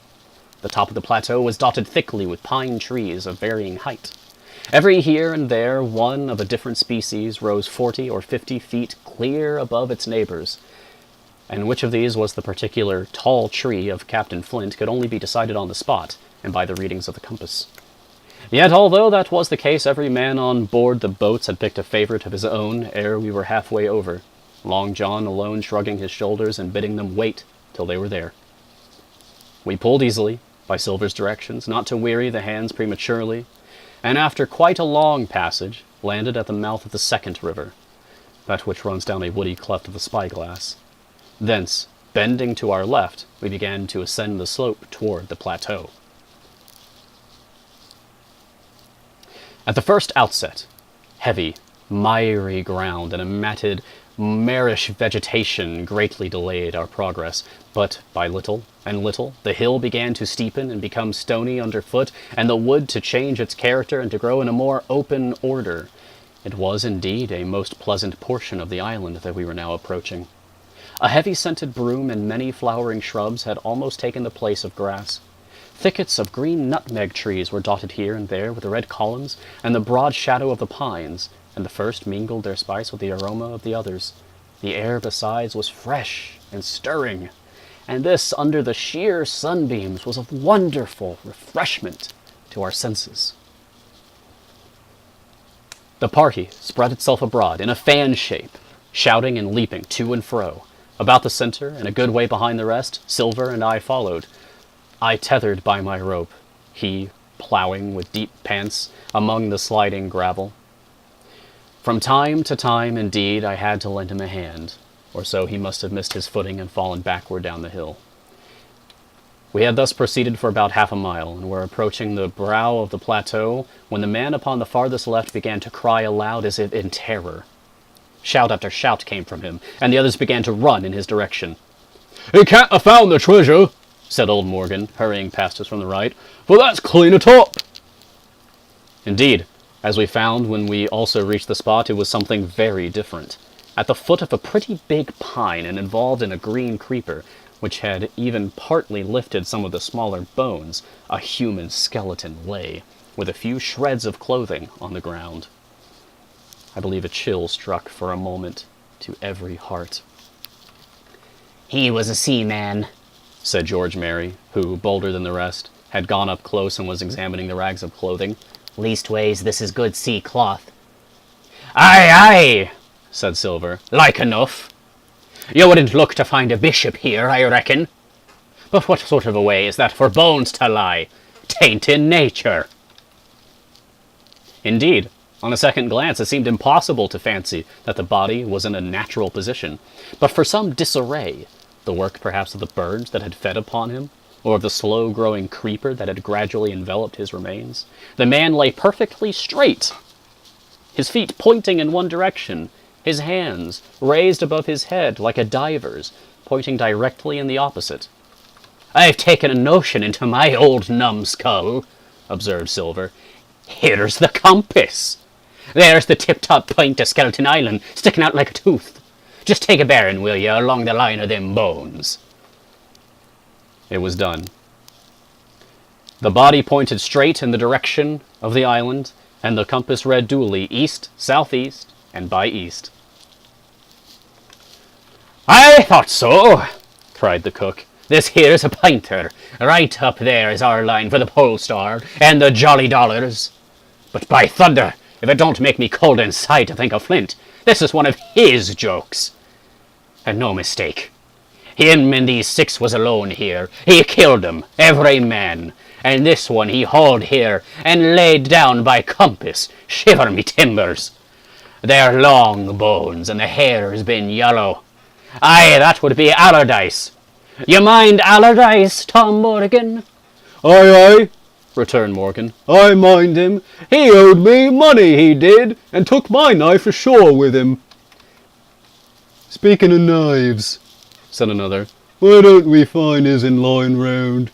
The top of the plateau was dotted thickly with pine trees of varying height. Every here and there one of a different species rose 40 or 50 feet clear above its neighbors, and which of these was the particular tall tree of Captain Flint could only be decided on the spot and by the readings of the compass. Yet, although that was the case, every man on board the boats had picked a favorite of his own ere we were halfway over, Long John alone shrugging his shoulders and bidding them wait till they were there. We pulled easily, by Silver's directions, not to weary the hands prematurely, and after quite a long passage, landed at the mouth of the second river, that which runs down a woody cleft of the spyglass. Thence, bending to our left, we began to ascend the slope toward the plateau. At the first outset, heavy, miry ground and a matted, marish vegetation greatly delayed our progress, but by little and little the hill began to steepen and become stony underfoot, and the wood to change its character and to grow in a more open order. It was indeed a most pleasant portion of the island that we were now approaching. A heavy-scented broom and many flowering shrubs had almost taken the place of grass. Thickets of green nutmeg trees were dotted here and there with the red columns and the broad shadow of the pines, and the first mingled their spice with the aroma of the others. The air besides was fresh and stirring, and this under the sheer sunbeams was of wonderful refreshment to our senses. The party spread itself abroad in a fan shape, shouting and leaping to and fro. About the center, and a good way behind the rest, Silver and I followed. I tethered by my rope, he plowing with deep pants among the sliding gravel. From time to time, indeed, I had to lend him a hand, or so he must have missed his footing and fallen backward down the hill. We had thus proceeded for about half a mile, and were approaching the brow of the plateau, when the man upon the farthest left began to cry aloud as if in terror. Shout after shout came from him, and the others began to run in his direction. "He can't have found the treasure," said old Morgan, hurrying past us from the right, "for that's clean atop." Indeed, as we found when we also reached the spot, it was something very different. At the foot of a pretty big pine, and involved in a green creeper, which had even partly lifted some of the smaller bones, a human skeleton lay, with a few shreds of clothing on the ground. I believe a chill struck for a moment to every heart. "He was a seaman," said George Merry, who, bolder than the rest, had gone up close and was examining the rags of clothing. "Leastways, this is good sea cloth." "Aye, aye," said Silver, "like enough. You wouldn't look to find a bishop here, I reckon. But what sort of a way is that for bones to lie? 'Tain't in nature." Indeed, on a second glance, it seemed impossible to fancy that the body was in a natural position, but for some disarray, the work perhaps of the birds that had fed upon him, or of the slow-growing creeper that had gradually enveloped his remains, the man lay perfectly straight, his feet pointing in one direction, his hands raised above his head like a diver's, pointing directly in the opposite. "I've taken a notion into my old numbskull," observed Silver. "Here's the compass. There's the tip-top point of Skeleton Island, sticking out like a tooth. Just take a bearing, will you, along the line of them bones." It was done. The body pointed straight in the direction of the island, and the compass read duly east, southeast, and by east. "I thought so," cried the cook. "This here's a pinter. Right up there is our line for the Pole Star and the Jolly Dollars. But by thunder, if it don't make me cold inside to think of Flint, this is one of his jokes. And no mistake. Him and these 6 was alone here. He killed 'em, every man. And this one he hauled here and laid down by compass. Shiver me timbers. They're long bones, and the hair's been yellow. Aye, that would be Allardyce. You mind Allardyce, Tom Morgan?" "Aye, aye," returned Morgan. "I mind him. He owed me money, he did, and took my knife ashore with him." "Speaking of knives," said another, "why don't we find his'n lying round?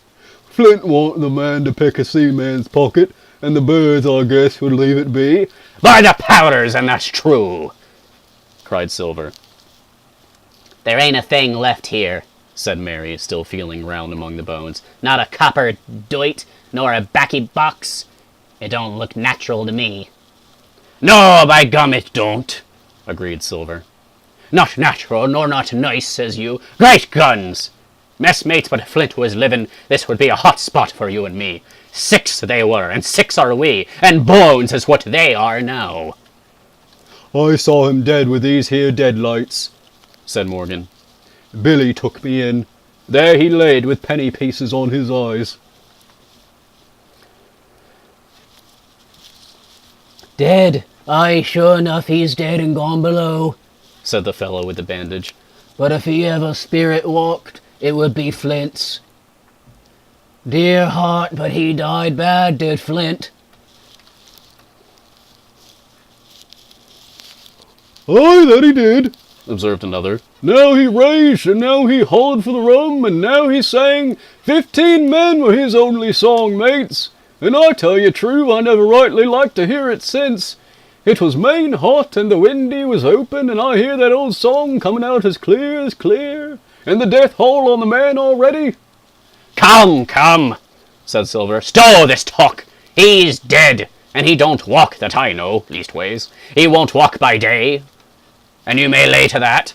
Flint warn't the man to pick a seaman's pocket, and the birds, I guess, would leave it be." "By the powders, and that's true!" cried Silver. "There ain't a thing left here," said Mary, still feeling round among the bones. "Not a copper doit, nor a baccy box. It don't look natural to me." "No, by gum it don't," agreed Silver. "Not natural, nor not nice, says you. Great guns! Messmates, but if Flint was living, this would be a hot spot for you and me. 6 they were, and 6 are we, and Bones is what they are now. I saw him dead with these here deadlights, said Morgan. Billy took me in. There he laid with penny pieces on his eyes. Dead. Aye, sure enough, he's dead and gone below, said the fellow with the bandage. But if he ever spirit walked, it would be Flint's. Dear heart, but he died bad, did Flint. Aye, that he did, observed another. Now he raged, and now he hauled for the rum, and now he sang, 15 men were his only song mates. And I tell you true, I never rightly liked to hear it since. It was main hot, and the windy was open, and I hear that old song coming out as clear, and the death howl on the man already. Come, come, said Silver. Stow this talk. He's dead, and he don't walk that I know, leastways. He won't walk by day, and you may lay to that.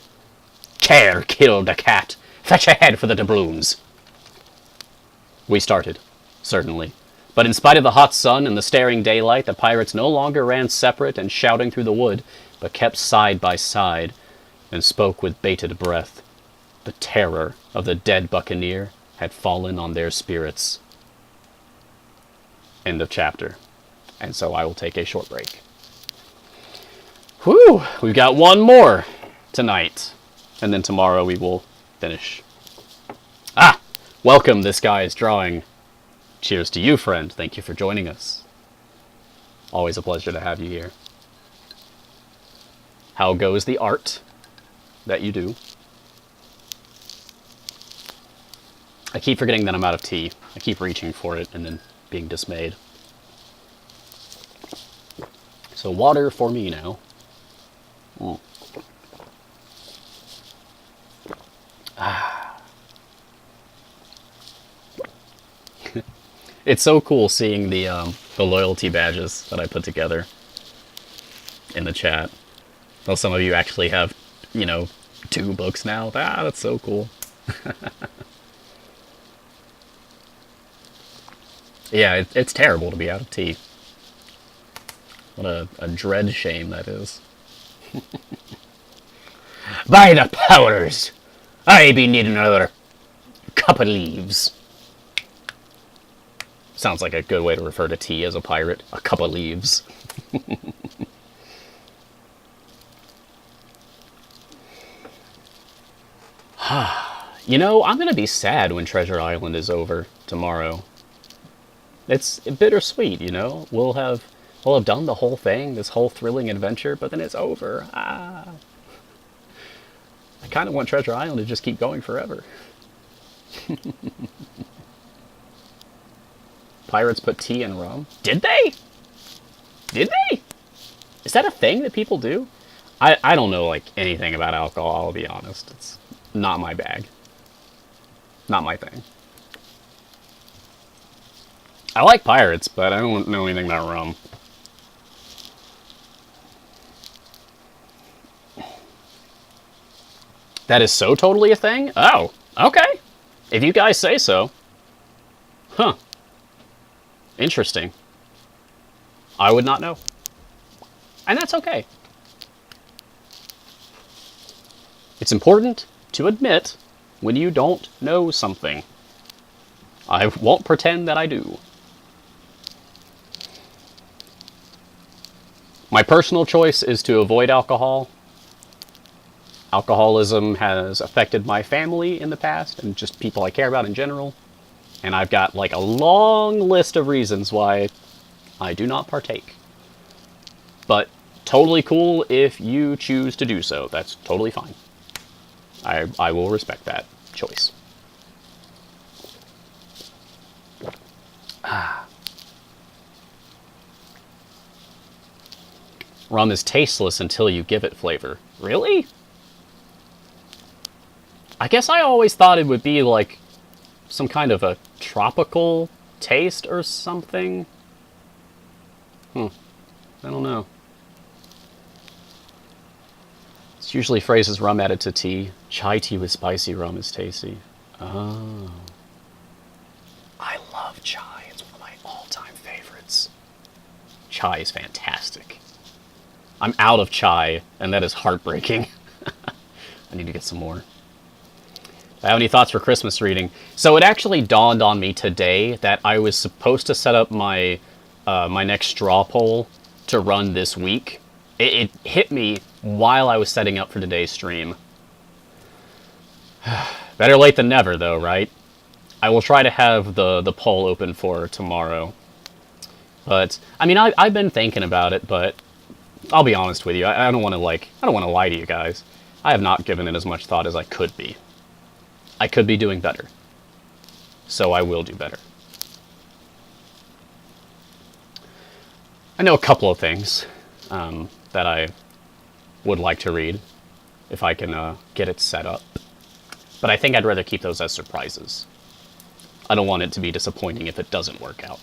Care killed the cat. Fetch ahead for the doubloons. We started, certainly. But in spite of the hot sun and the staring daylight, the pirates no longer ran separate and shouting through the wood, but kept side by side, and spoke with bated breath. The terror of the dead buccaneer had fallen on their spirits. End of chapter. And so I will take a short break. Whew! We've got one more tonight. And then tomorrow we will finish. Ah! Welcome, This Guy is Drawing. Cheers to you, friend. Thank you for joining us. Always a pleasure to have you here. How goes the art that you do? I keep forgetting that I'm out of tea. I keep reaching for it and then being dismayed. So water for me now. It's so cool seeing the loyalty badges that I put together in the chat. Well, some of you actually have, 2 books now. That's so cool. Yeah, it's terrible to be out of tea. What a dread shame that is. By the powers! I be needing another cup of leaves. Sounds like a good way to refer to tea as a pirate. A cup of leaves. I'm going to be sad when Treasure Island is over tomorrow. It's bittersweet, We'll have done the whole thing, this whole thrilling adventure, but then it's over. I kind of want Treasure Island to just keep going forever. Pirates put tea in rum. Did they? Did they? Is that a thing that people do? I don't know, anything about alcohol, I'll be honest. It's not my bag. Not my thing. I like pirates, but I don't know anything about rum. That is so totally a thing? Oh, okay. If you guys say so. Huh. Interesting. I would not know. And that's okay. It's important to admit when you don't know something. I won't pretend that I do. My personal choice is to avoid alcohol. Alcoholism has affected my family in the past, and just people I care about in general. And I've got a long list of reasons why I do not partake. But totally cool if you choose to do so. That's totally fine. I will respect that choice. Rum is tasteless until you give it flavor. Really? I guess I always thought it would be some kind of a tropical taste or something. I don't know. It's usually phrased as rum added to tea. Chai tea with spicy rum is tasty. Oh. I love chai. It's one of my chai is fantastic. I'm out of chai, and that is heartbreaking. I need to get some more. Do I have any thoughts for Christmas reading? So it actually dawned on me today that I was supposed to set up my my next straw poll to run this week. It hit me while I was setting up for today's stream. Better late than never, though, right? I will try to have the poll open for tomorrow. But I mean, I've been thinking about it, but I'll be honest with you. I don't want to lie to you guys. I have not given it as much thought as I could be. I could be doing better. So I will do better. I know a couple of things that I would like to read if I can get it set up. But I think I'd rather keep those as surprises. I don't want it to be disappointing if it doesn't work out.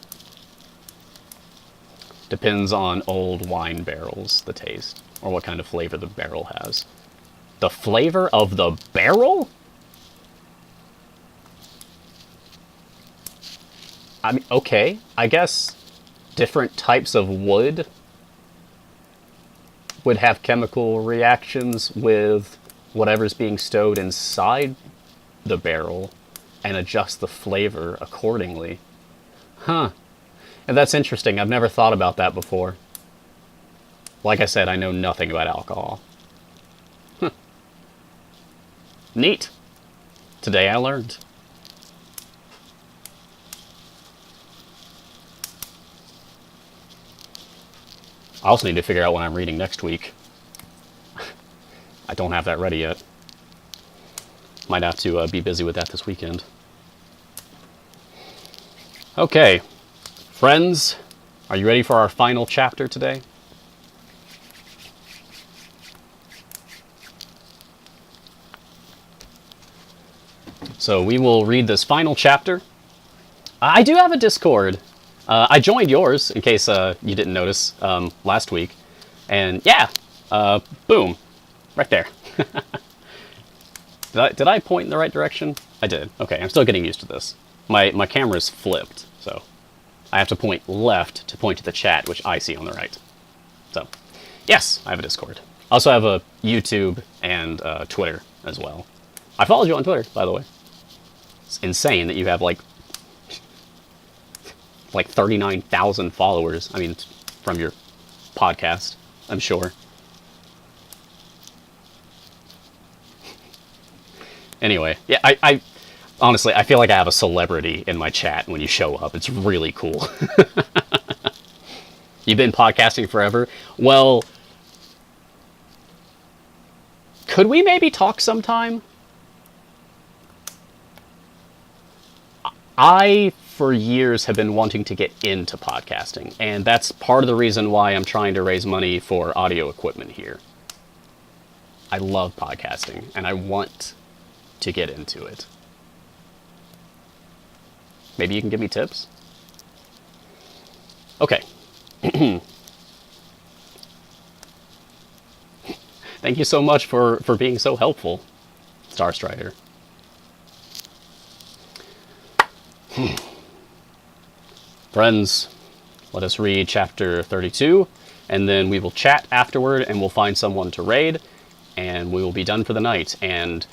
Depends on old wine barrels, the taste, or what kind of flavor the barrel has. The flavor of the barrel? I mean, okay, I guess different types of wood would have chemical reactions with whatever's being stowed inside the barrel and adjust the flavor accordingly. Huh. And that's interesting. I've never thought about that before. Like I said, I know nothing about alcohol. Huh. Neat. Today I learned. I also need to figure out what I'm reading next week. I don't have that ready yet. Might have to be busy with that this weekend. Okay. Friends, are you ready for our final chapter today? So we will read this final chapter. I do have a Discord. I joined yours, in case you didn't notice, last week. And yeah, boom, right there. Did I point in the right direction? I did. Okay, I'm still getting used to this. My camera's flipped, so I have to point left to point to the chat, which I see on the right. So, yes, I have a Discord. I also have a YouTube and Twitter as well. I followed you on Twitter, by the way. It's insane that you have like 39,000 followers. I mean, from your podcast, I'm sure. Anyway, yeah, I honestly, I feel like I have a celebrity in my chat when you show up. It's really cool. You've been podcasting forever? Well, could we maybe talk sometime? I, for years, have been wanting to get into podcasting, and that's part of the reason why I'm trying to raise money for audio equipment here. I love podcasting, and I want to get into it. Maybe you can give me tips? Okay. Thank you so much for being so helpful, Starstrider. Friends, let us read chapter 32, and then we will chat afterward, and we'll find someone to raid, and we will be done for the night. And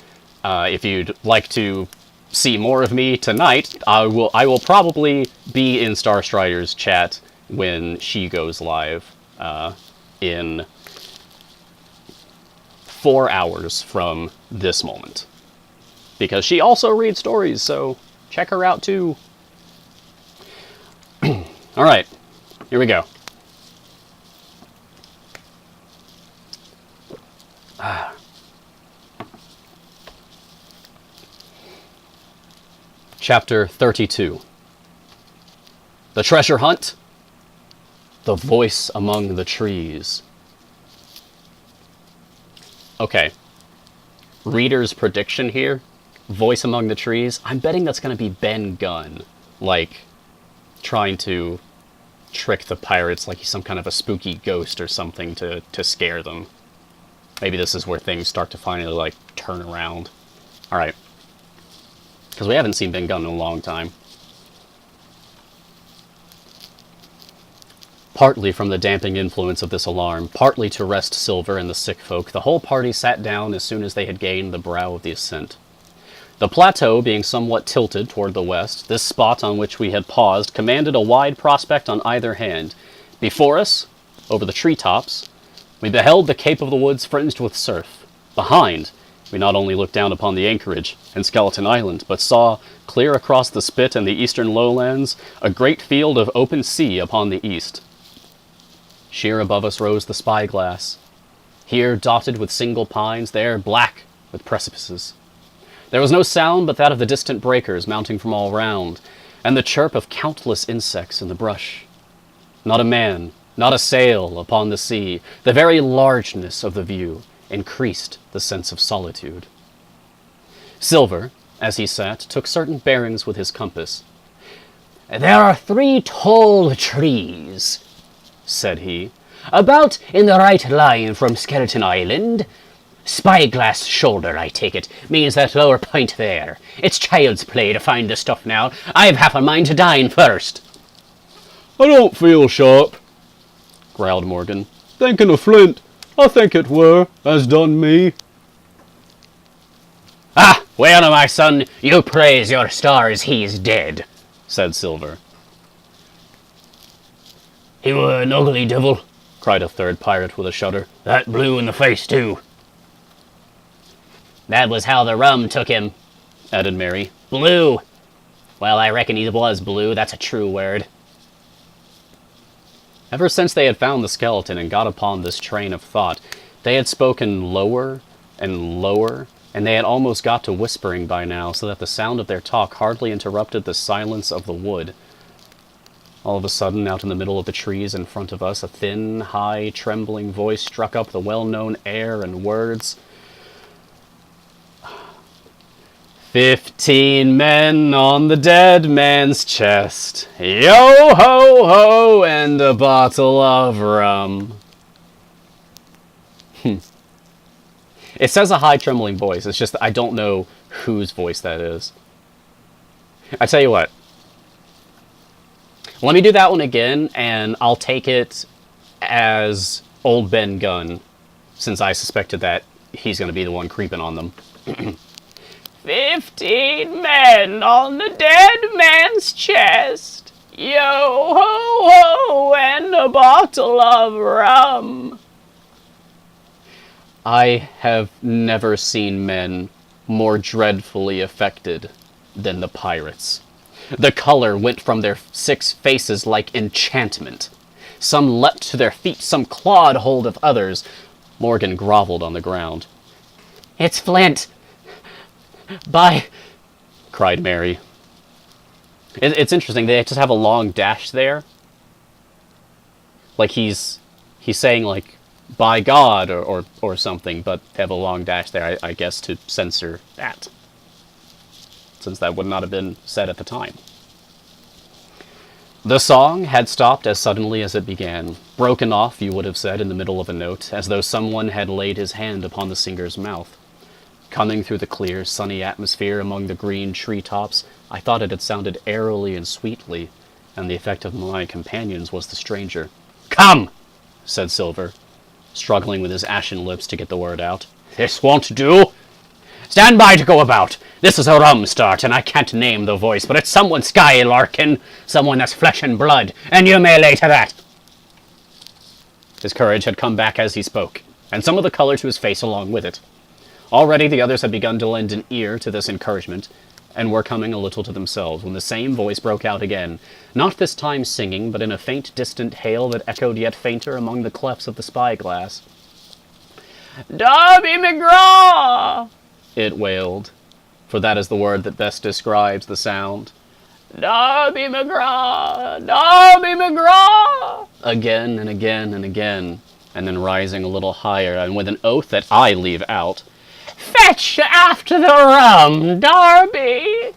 if you'd like to see more of me tonight, I will probably be in Starstrider's chat when she goes live in 4 hours from this moment. Because she also reads stories, so check her out too. Alright, here we go. Chapter 32. The treasure hunt. The voice among the trees. Okay. Reader's prediction here. Voice among the trees. I'm betting that's going to be Ben Gunn. Like, trying to trick the pirates like he's some kind of a spooky ghost or something to scare them. Maybe this is where things start to finally, like, turn around. Alright. Because we haven't seen Ben Gunn in a long time. Partly from the damping influence of this alarm, partly to rest Silver and the sick folk, the whole party sat down as soon as they had gained the brow of the ascent. The plateau being somewhat tilted toward the west, this spot on which we had paused commanded a wide prospect on either hand. Before us, over the treetops, we beheld the Cape of the Woods fringed with surf. Behind, we not only looked down upon the anchorage and Skeleton Island, but saw, clear across the spit and the eastern lowlands, a great field of open sea upon the east. Sheer above us rose the spyglass, here dotted with single pines, there black with precipices. There was no sound but that of the distant breakers mounting from all round, and the chirp of countless insects in the brush. Not a man, not a sail upon the sea. The very largeness of the view increased the sense of solitude. Silver, as he sat, took certain bearings with his compass. "There are 3 tall trees," said he, "about in the right line from Skeleton Island. Spyglass shoulder, I take it, means that lower point there. It's child's play to find the stuff now. I've half a mind to dine first." I don't feel sharp, growled Morgan. Thinking of Flint, I think it were, as done me. "Ah, well, my son, you praise your stars he's dead," said Silver. "He were an ugly devil," cried a third pirate with a shudder. "That blue in the face, too." "That was how the rum took him," added Mary. "Blue. Well, I reckon he was blue, that's a true word." Ever since they had found the skeleton and got upon this train of thought, they had spoken lower and lower, and they had almost got to whispering by now, so that the sound of their talk hardly interrupted the silence of the wood. All of a sudden, out in the middle of the trees in front of us, a thin, high, trembling voice struck up the well-known air and words. 15 men on the dead man's chest, yo-ho-ho, and a bottle of rum. It says a high, trembling voice. It's just that I don't know whose voice that is. I tell you what. Let me do that one again, and I'll take it as Old Ben Gunn, since I suspected that he's going to be the one creeping on them. 15 men on the dead man's chest, yo-ho-ho, and a bottle of rum. I have never seen men more dreadfully affected than the pirates. The color went from their 6 faces like enchantment. Some leapt to their feet, some clawed hold of others. Morgan groveled on the ground. "It's Flint! By..." cried Mary. It's interesting, they just have a long dash there. Like he's saying, like, by God or something, but they have a long dash there, I guess, to censor that, since that would not have been said at the time. The song had stopped as suddenly as it began, broken off, you would have said, in the middle of a note, as though someone had laid his hand upon the singer's mouth. Coming through the clear, sunny atmosphere among the green treetops, I thought it had sounded airily and sweetly, and the effect of my companions was the stranger. "Come!" said Silver, struggling with his ashen lips to get the word out. "This won't do. Stand by to go about. This is a rum start, and I can't name the voice, but it's someone skylarkin, someone that's flesh and blood, and you may lay to that." His courage had come back as he spoke, and some of the color to his face along with it. Already the others had begun to lend an ear to this encouragement, and were coming a little to themselves, when the same voice broke out again, not this time singing, but in a faint, distant hail that echoed yet fainter among the clefts of the spyglass. "Darby McGraw!" it wailed, for that is the word that best describes the sound. "Darby McGraw! Darby McGraw!" Again and again and again, and then rising a little higher, and with an oath that I leave out, "Fetch after the rum, Darby!"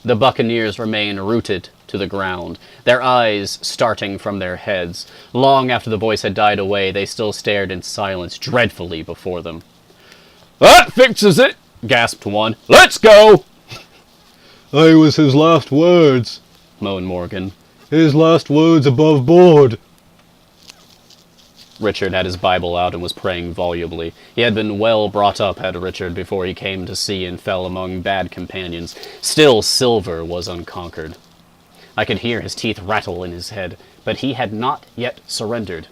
The buccaneers remained rooted to the ground, their eyes starting from their heads. Long after the voice had died away, they still stared in silence dreadfully before them. That fixes it, gasped one. "Let's go!" They was his last words, moaned Morgan. His last words above board. Richard had his Bible out and was praying volubly. He had been well brought up, had Richard, before he came to sea and fell among bad companions. Still, Silver was unconquered. I could hear his teeth rattle in his head, but he had not yet surrendered.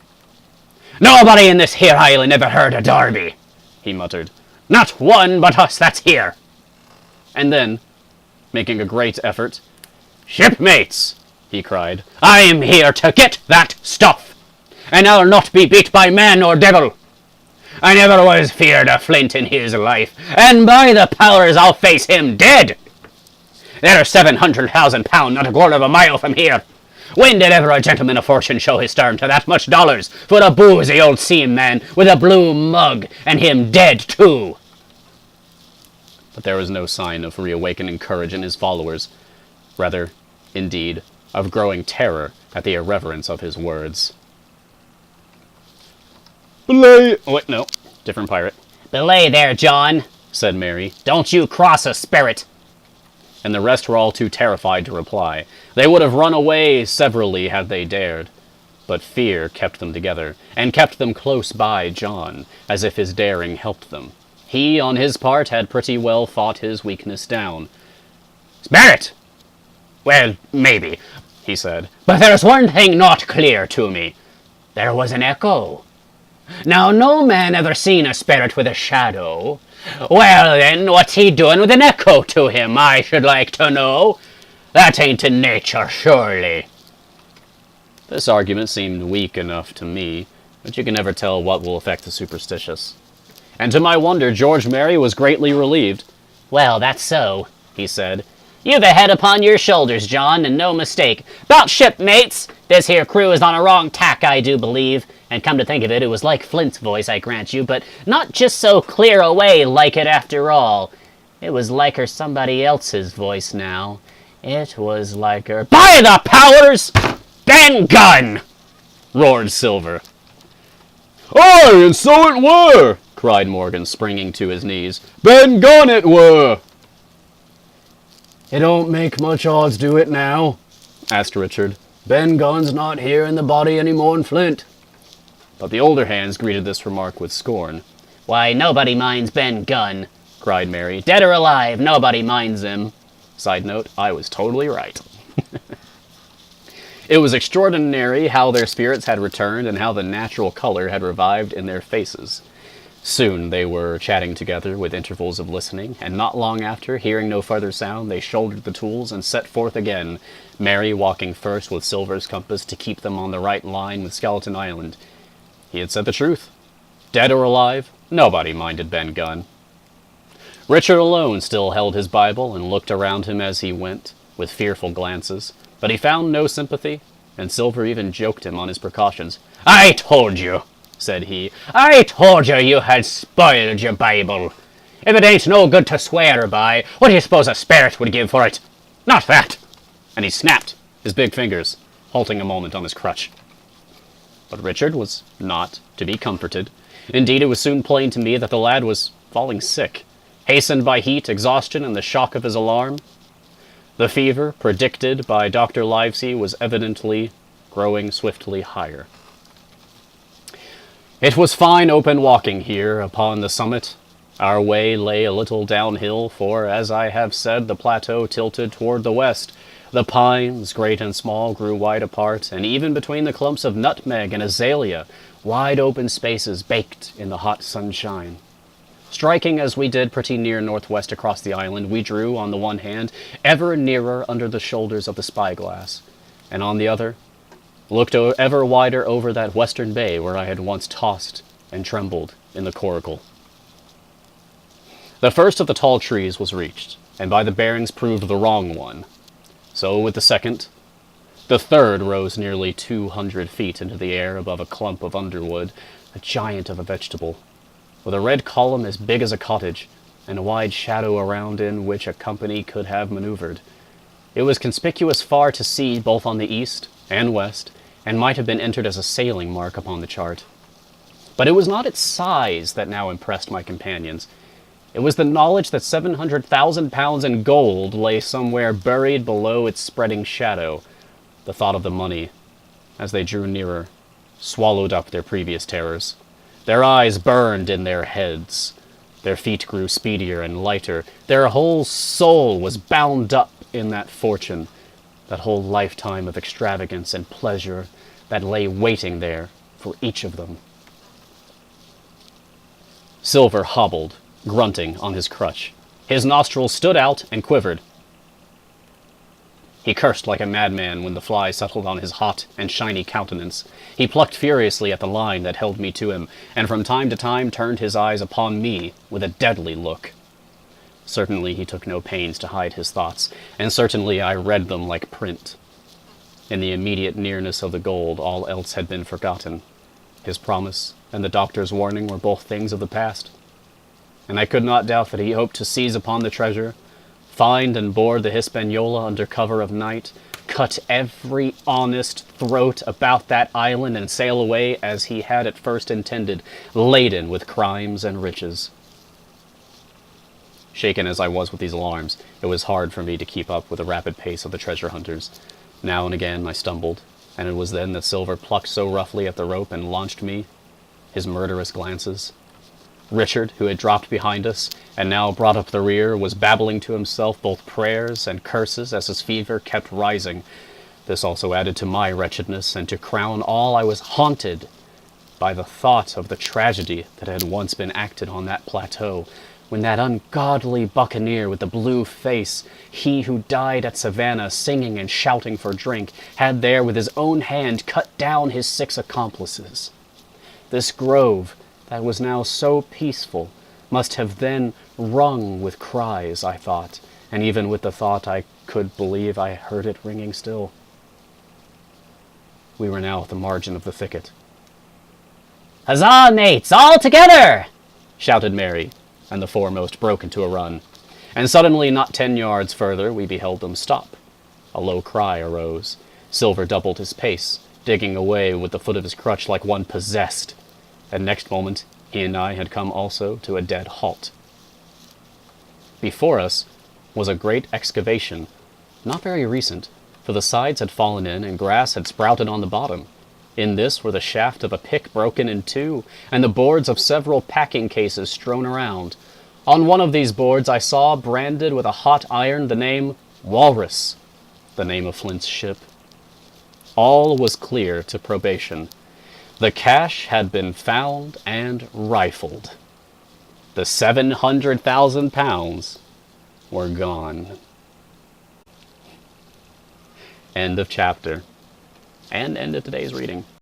"Nobody in this here island ever heard of Darby," he muttered. "Not one but us that's here." And then, making a great effort, "Shipmates," he cried, "I am here to get that stuff, and I'll not be beat by man or devil. I never was feared a flint in his life, and by the powers I'll face him dead. There's 700,000 pound not a quarter of a mile from here. When did ever a gentleman of fortune show his stern to that much dollars for a boozy old seaman with a blue mug, and him dead too?" But there was no sign of reawakening courage in his followers. Rather, indeed, of growing terror at the irreverence of his words. Belay. Oh, wait, no. Different pirate. "Belay there, John," said Mary, "don't you cross a spirit." and the rest were all too terrified to reply. They would have run away severally had they dared, but fear kept them together, and kept them close by John, as if his daring helped them. He, on his part, had pretty well fought his weakness down. "Spirit! Well, maybe," he said, "but there's one thing not clear to me. There was an echo. Now, no man ever seen a spirit with a shadow. Well, then, what's he doing with an echo to him, I should like to know? That ain't in nature, surely." This argument seemed weak enough to me, but you can never tell what will affect the superstitious. And to my wonder, George Merry was greatly relieved. "Well, that's so," he said. "You've a head upon your shoulders, John, and no mistake. 'Bout shipmates, this here crew is on a wrong tack, I do believe. And come to think of it, it was like Flint's voice, I grant you, but not just so clear away like it after all. It was like her somebody else's voice now. It was like her—" "By the powers! Ben Gunn!" roared Silver. "Aye, and so it were!" cried Morgan, springing to his knees. "Ben Gunn it were!" "It don't make much odds, do it now?" asked Richard. "Ben Gunn's not here in the body any more'n Flint." But the older hands greeted this remark with scorn. "Why, nobody minds Ben Gunn," cried Mary. "dead or alive, nobody minds him." Side note, I was totally right. It was extraordinary how their spirits had returned and how the natural color had revived in their faces. Soon they were chatting together with intervals of listening, and not long after, hearing no further sound, they shouldered the tools and set forth again, Mary walking first with Silver's compass to keep them on the right line with Skeleton Island. He had said the truth. Dead or alive, nobody minded Ben Gunn. Richard alone still held his Bible and looked around him as he went, with fearful glances, but he found no sympathy, and Silver even joked him on his precautions. "I told you," said he. "I told you you had spoiled your Bible. If it ain't no good to swear by, what do you suppose a spirit would give for it? Not that." And he snapped his big fingers, halting a moment on his crutch. But Richard was not to be comforted. Indeed, it was soon plain to me that the lad was falling sick, hastened by heat, exhaustion, and the shock of his alarm. The fever, predicted by Dr. Livesey, was evidently growing swiftly higher. It was fine open walking here upon the summit. Our way lay a little downhill, for, as I have said, the plateau tilted toward the west. The pines, great and small, grew wide apart, and even between the clumps of nutmeg and azalea, wide open spaces baked in the hot sunshine. Striking as we did pretty near northwest across the island, we drew, on the one hand, ever nearer under the shoulders of the spyglass, and on the other, looked ever wider over that western bay where I had once tossed and trembled in the coracle. The first of the tall trees was reached, and by the bearings proved the wrong one. So with the second. The third rose nearly 200 feet into the air above a clump of underwood, a giant of a vegetable, with a red column as big as a cottage, and a wide shadow around in which a company could have maneuvered. It was conspicuous far to sea both on the east and west, and might have been entered as a sailing mark upon the chart. But it was not its size that now impressed my companions. It was the knowledge that 700,000 pounds in gold lay somewhere buried below its spreading shadow. The thought of the money, as they drew nearer, swallowed up their previous terrors. Their eyes burned in their heads. Their feet grew speedier and lighter. Their whole soul was bound up in that fortune, that whole lifetime of extravagance and pleasure that lay waiting there for each of them. Silver hobbled, grunting on his crutch. His nostrils stood out and quivered. He cursed like a madman when the fly settled on his hot and shiny countenance. He plucked furiously at the line that held me to him, and from time to time turned his eyes upon me with a deadly look. Certainly he took no pains to hide his thoughts, and certainly I read them like print. In the immediate nearness of the gold, all else had been forgotten. His promise and the doctor's warning were both things of the past, and I could not doubt that he hoped to seize upon the treasure, find and board the Hispaniola under cover of night, cut every honest throat about that island, and sail away as he had at first intended, laden with crimes and riches. Shaken as I was with these alarms, it was hard for me to keep up with the rapid pace of the treasure hunters. Now and again I stumbled, and it was then that Silver plucked so roughly at the rope and launched me his murderous glances. Richard, who had dropped behind us and now brought up the rear, was babbling to himself both prayers and curses as his fever kept rising. This also added to my wretchedness, and to crown all, I was haunted by the thought of the tragedy that had once been acted on that plateau, when that ungodly buccaneer with the blue face, he who died at Savannah singing and shouting for drink, had there with his own hand cut down his 6 accomplices. This grove, that was now so peaceful, must have then rung with cries, I thought, and even with the thought I could believe I heard it ringing still. We were now at the margin of the thicket. "Huzzah, mates, all together!" shouted Mary, and the foremost broke into a run. And suddenly, not 10 yards further, we beheld them stop. A low cry arose. Silver doubled his pace, digging away with the foot of his crutch like one possessed. And next moment, he and I had come also to a dead halt. Before us was a great excavation, not very recent, for the sides had fallen in and grass had sprouted on the bottom. In this were the shaft of a pick broken in 2, and the boards of several packing cases strewn around. On one of these boards I saw branded with a hot iron the name Walrus, the name of Flint's ship. All was clear to probation. The cash had been found and rifled. The 700,000 pounds were gone. End of chapter. And end of today's reading.